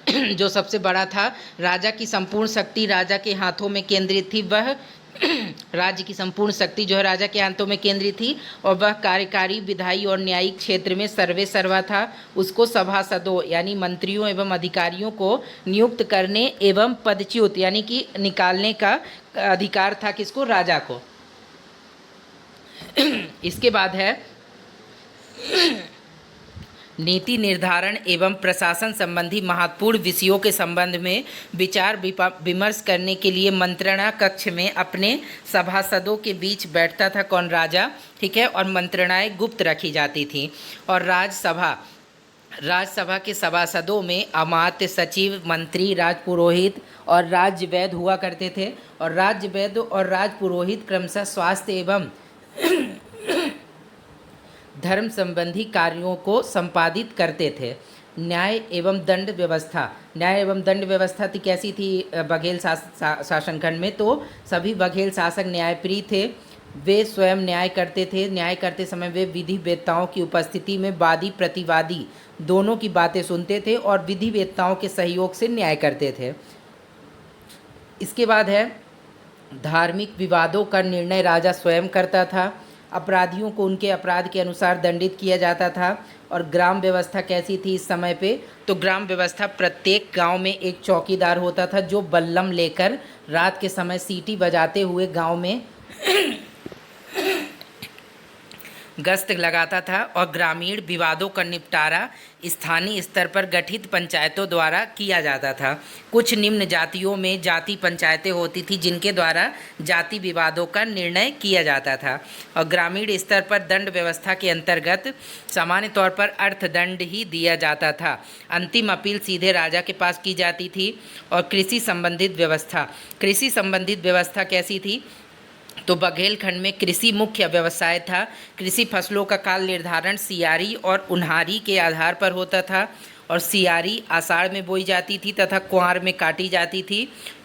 जो सबसे बड़ा था। राजा की संपूर्ण शक्ति राजा के हाथों में केंद्रित थी। वह राज्य की संपूर्ण शक्ति जो है राजा के हाथों में केंद्रित थी, और वह कार्यकारी, विधायी और न्यायिक क्षेत्र में सर्वे सर्वा था। उसको सभासदों यानी मंत्रियों एवं अधिकारियों को नियुक्त करने एवं पदच्युत यानी कि निकालने का अधिकार था, किसको, राजा को। इसके बाद है नीति निर्धारण एवं प्रशासन संबंधी महत्वपूर्ण विषयों के संबंध में विचार विमर्श करने के लिए मंत्रणा कक्ष में अपने सभासदों के बीच बैठता था कौन, राजा। ठीक है, और मंत्रणाएं गुप्त रखी जाती थीं। और राजसभा के सभासदों में अमात्य, सचिव, मंत्री, राजपुरोहित और राज्यवैद्य हुआ करते थे। और राज्यवैद्य और राजपुरोहित क्रमशः स्वास्थ्य एवं धर्म संबंधी कार्यों को संपादित करते थे। न्याय एवं दंड व्यवस्था। न्याय एवं दंड व्यवस्था थी कैसी थी बघेल शासनखंड में? तो सभी बघेल शासक न्यायप्रिय थे। वे स्वयं न्याय करते थे। न्याय करते समय वे विधि वेत्ताओं की उपस्थिति में वादी प्रतिवादी दोनों की बातें सुनते थे और विधि वेत्ताओं के सहयोग से न्याय करते थे। इसके बाद है धार्मिक विवादों का निर्णय राजा स्वयं करता था। अपराधियों को उनके अपराध के अनुसार दंडित किया जाता था। और ग्राम व्यवस्था कैसी थी इस समय पे? तो ग्राम व्यवस्था, प्रत्येक गांव में एक चौकीदार होता था जो बल्लम लेकर रात के समय सीटी बजाते हुए गांव में गश्त लगाता था। और ग्रामीण विवादों का निपटारा स्थानीय स्तर पर गठित पंचायतों द्वारा किया जाता था। कुछ निम्न जातियों में जाति पंचायतें होती थी जिनके द्वारा जाति विवादों का निर्णय किया जाता था। और ग्रामीण स्तर पर दंड व्यवस्था के अंतर्गत सामान्य तौर पर अर्थदंड ही दिया जाता था। अंतिम अपील सीधे राजा के पास की जाती थी। और कृषि संबंधित व्यवस्था। कृषि संबंधित व्यवस्था कैसी थी? तो बघेलखंड में कृषि मुख्य व्यवसाय था। कृषि फसलों का काल निर्धारण सियारी और उन्हारी के आधार पर होता था। और सियारी आषाढ़ में बोई जाती थी तथा कुंवार में काटी जाती थी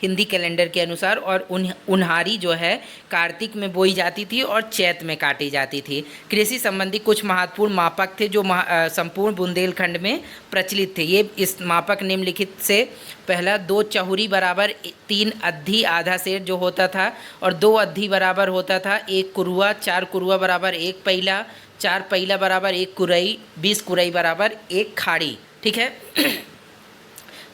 हिंदी कैलेंडर के अनुसार। और उन्हारी जो है कार्तिक में बोई जाती थी और चैत में काटी जाती थी। कृषि संबंधी कुछ महत्वपूर्ण मापक थे जो संपूर्ण बुंदेलखंड में प्रचलित थे। ये इस मापक निम्नलिखित से पहला 2 चहुरी बराबर 3 अद्धी आधा सेर जो होता था। और 2 अद्धी बराबर होता था 1 कुरुआ, 4 कुरुआ बराबर 1 पहिला, 4 पहिला बराबर 1 कुरई, 20 कुरई बराबर 1 खाड़ी। ठीक है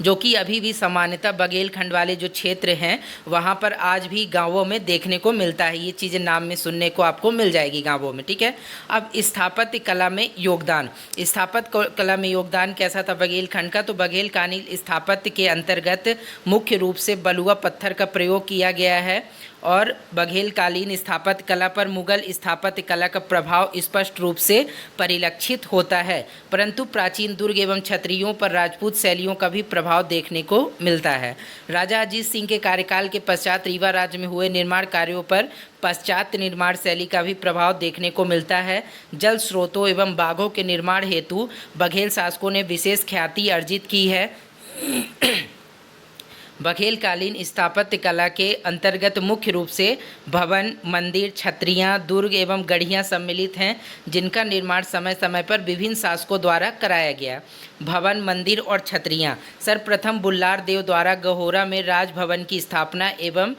जो कि अभी भी सामान्यतः बघेलखंड वाले जो क्षेत्र हैं वहाँ पर आज भी गांवों में देखने को मिलता है। ये चीज़ें नाम में सुनने को आपको मिल जाएगी गांवों में। ठीक है। अब स्थापत्य कला में योगदान। स्थापत्य कला में योगदान कैसा था बघेलखंड का? तो बघेलकालीन स्थापत्य के अंतर्गत मुख्य रूप से बलुआ पत्थर का प्रयोग किया गया है। और बघेलकालीन स्थापत्य कला पर मुगल स्थापत्य कला का प्रभाव स्पष्ट रूप से परिलक्षित होता है। परंतु प्राचीन दुर्ग एवं क्षत्रियों पर राजपूत शैलियों का भी प्रभाव देखने को मिलता है। राजा अजीत सिंह के कार्यकाल के पश्चात रीवा राज्य में हुए निर्माण कार्यों पर पाश्चात्य निर्माण शैली का भी प्रभाव देखने को मिलता है। जल स्रोतों एवं बागों के निर्माण हेतु बघेल शासकों ने विशेष ख्याति अर्जित की है। बघेलकालीन स्थापत्य कला के अंतर्गत मुख्य रूप से भवन, मंदिर, छतरियाँ, दुर्ग एवं गढ़ियाँ सम्मिलित हैं जिनका निर्माण समय समय पर विभिन्न शासकों द्वारा कराया गया। भवन, मंदिर और छतरियाँ। सर्वप्रथम बुल्लार देव द्वारा गहोरा में राजभवन की स्थापना एवं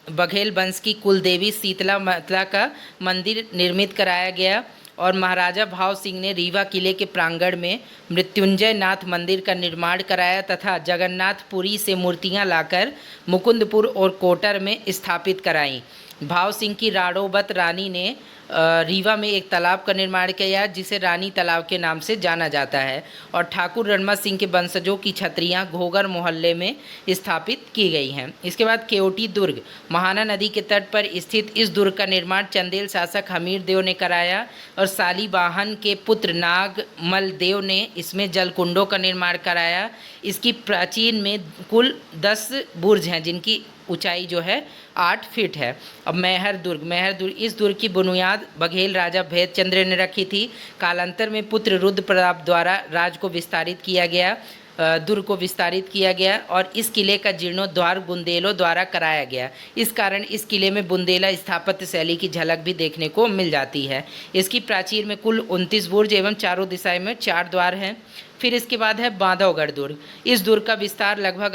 बघेल वंश की कुलदेवी शीतला माता का मंदिर निर्मित कराया गया। और महाराजा भाव सिंह ने रीवा किले के प्रांगण में मृत्युंजय नाथ मंदिर का निर्माण कराया तथा जगन्नाथपुरी से मूर्तियां लाकर मुकुंदपुर और कोटर में स्थापित कराईं। भाव सिंह की राणोवत रानी ने रीवा में एक तालाब का निर्माण किया जिसे रानी तालाब के नाम से जाना जाता है। और ठाकुर रणमा सिंह के वंशजों की छतरियां घोगर मोहल्ले में स्थापित की गई हैं। इसके बाद केवटी दुर्ग। महाना नदी के तट पर स्थित इस दुर्ग का निर्माण चंदेल शासक हमीर देव ने कराया। और शालीवाहन के पुत्र नागमल देव ने इसमें जलकुंडों का निर्माण कराया। इसकी प्राचीन में कुल 10 बुर्ज हैं जिनकी ऊंचाई जो है 8 फीट है। अब मैहर दुर्ग। इस दुर्ग की बुनियाद बघेल राजा भैदचंद्र ने रखी थी। कालांतर में पुत्र रुद्र प्रताप द्वारा राज को विस्तारित किया गया, दुर्ग को विस्तारित किया गया। और इस किले का जीर्णोद्धार बुंदेलों द्वारा कराया गया। इस कारण इस किले में बुंदेला स्थापत्य शैली की झलक भी देखने को मिल जाती है। इसकी प्राचीर में कुल 29 बुर्ज एवं चारों दिशाएं में 4 द्वार हैं। फिर इसके बाद है बांधवगढ़ दुर्ग। इस दुर्ग का विस्तार लगभग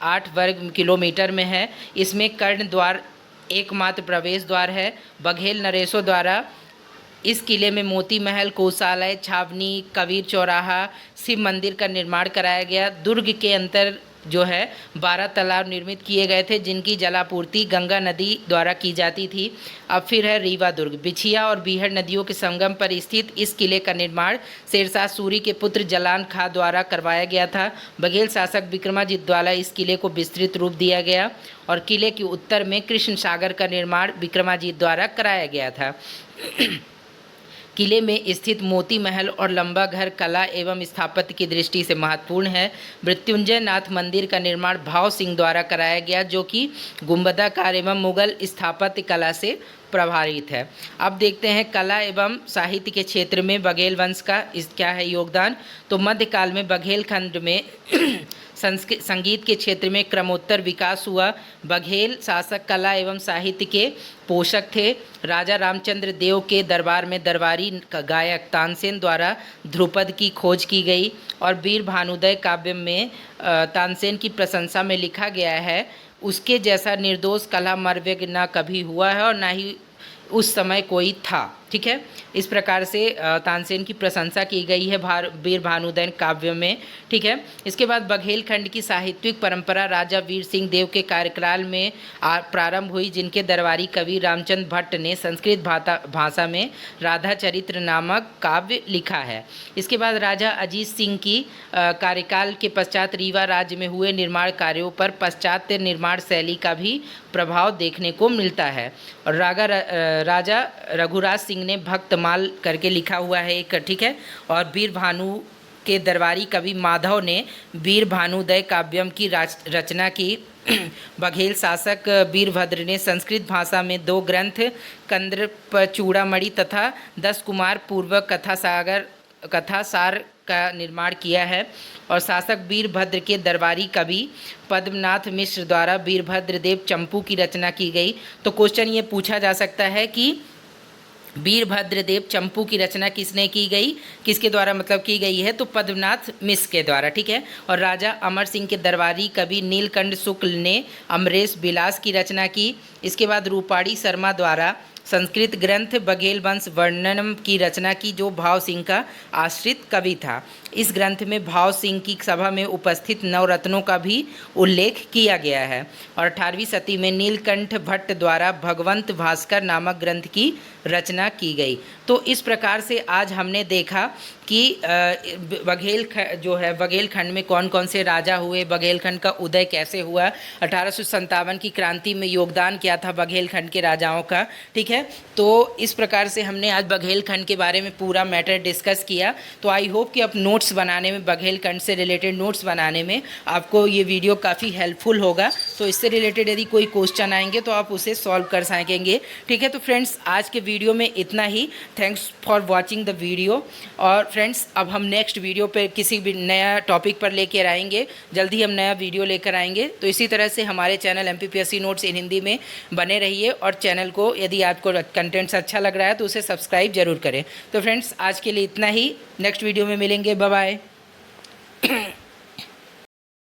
8 वर्ग किलोमीटर में है। इसमें कर्ण द्वार एकमात्र प्रवेश द्वार है। बघेल नरेशों द्वारा इस किले में मोती महल, कोषालय, छावनी, कबीर चौराहा, शिव मंदिर का निर्माण कराया गया। दुर्ग के अंतर जो है 12 तालाब निर्मित किए गए थे जिनकी जलापूर्ति गंगा नदी द्वारा की जाती थी। अब फिर है रीवा दुर्ग। बिछिया और बीहड़ नदियों के संगम पर स्थित इस किले का निर्माण शेरशाह सूरी के पुत्र जलान खां द्वारा करवाया गया था। बघेल शासक विक्रमादित्य द्वारा इस किले को विस्तृत रूप दिया गया। और किले के उत्तर में कृष्ण सागर का निर्माण विक्रमादित्य द्वारा कराया गया था। किले में स्थित मोती महल और लंबा घर कला एवं स्थापत्य की दृष्टि से महत्वपूर्ण है। मृत्युंजय नाथ मंदिर का निर्माण भाव सिंह द्वारा कराया गया, जो कि गुंबदाकार एवं मुगल स्थापत्य कला से प्रभावित है। अब देखते हैं कला एवं साहित्य के क्षेत्र में बघेल वंश का क्या है योगदान। तो मध्यकाल में बघेल खंड में संगीत के क्षेत्र में क्रमोत्तर विकास हुआ। बघेल शासक कला एवं साहित्य के पोषक थे। राजा रामचंद्र देव के दरबार में दरबारी गायक तानसेन द्वारा ध्रुपद की खोज की गई और वीर भानुदय काव्य में तानसेन की प्रशंसा में लिखा गया है, उसके जैसा निर्दोष कला मर्व्यज्ञ न कभी हुआ है और न ही उस समय कोई था। ठीक है, इस प्रकार से तानसेन की प्रशंसा की गई है वीर भानुदय काव्य में। ठीक है, इसके बाद बघेल खंड की साहित्यिक परंपरा राजा वीर सिंह देव के कार्यकाल में प्रारंभ हुई, जिनके दरबारी कवि रामचंद्र भट्ट ने संस्कृत भाषा में राधा चरित्र नामक काव्य लिखा है। इसके बाद राजा अजीत सिंह की कार्यकाल के पश्चात रीवा राज्य में हुए निर्माण कार्यों पर पाश्चात्य निर्माण शैली का भी प्रभाव देखने को मिलता है। और राजा रघुराज सिंह ने भक्तमाल करके लिखा हुआ है एक। ठीक है, और वीर भानु के दरबारी कवि माधव ने वीर भानुदय काव्यम की रचना की। बघेल शासक वीरभद्र ने संस्कृत भाषा में 2 ग्रंथ कंदर्प चूड़ामणि तथा 10 कुमार पूर्व कथासार का निर्माण किया है। और शासक वीरभद्र के दरबारी कवि पद्मनाथ मिश्र द्वारा वीरभद्र देव चंपू की रचना की गई। तो क्वेश्चन ये पूछा जा सकता है कि वीरभद्र देव चंपू की रचना किसने की गई, किसके द्वारा मतलब की गई है, तो पद्मनाथ मिश्र के द्वारा। ठीक है, और राजा अमर सिंह के दरबारी कवि नीलकंठ शुक्ल ने अमरेश बिलास की रचना की। इसके बाद रूपाड़ी शर्मा द्वारा संस्कृत ग्रंथ बघेल वंश वर्णनम की रचना की, जो भाव सिंह का आश्रित कवि था। इस ग्रंथ में भाव सिंह की सभा में उपस्थित नवरत्नों का भी उल्लेख किया गया है। और 18वीं सदी में नीलकंठ भट्ट द्वारा भगवंत भास्कर नामक ग्रंथ की रचना की गई। तो इस प्रकार से आज हमने देखा कि बघेल खंड में कौन कौन से राजा हुए, बघेल खंड का उदय कैसे हुआ, 1857 की क्रांति में योगदान क्या था बघेल खंड के राजाओं का। ठीक है, तो इस प्रकार से हमने आज बघेल खंड के बारे में पूरा मैटर डिस्कस किया। तो आई होप कि आप नोट्स बनाने में, बघेल खंड से रिलेटेड नोट्स बनाने में आपको ये वीडियो काफ़ी हेल्पफुल होगा। तो इससे रिलेटेड यदि कोई क्वेश्चन आएंगे तो आप उसे सॉल्व कर सकेंगे। ठीक है, तो फ्रेंड्स आज के वीडियो में इतना ही। Thanks for watching the video. और फ्रेंड्स अब हम नेक्स्ट वीडियो पे किसी भी नया टॉपिक पर लेकर आएंगे, जल्दी हम नया वीडियो लेकर आएंगे। तो इसी तरह से हमारे चैनल MPPSC नोट्स इन हिंदी में बने रहिए और चैनल को यदि आपको कंटेंट्स अच्छा लग रहा है तो उसे सब्सक्राइब जरूर करें। तो फ्रेंड्स आज के लिए इतना ही, नेक्स्ट वीडियो में मिलेंगे, बाय बाय।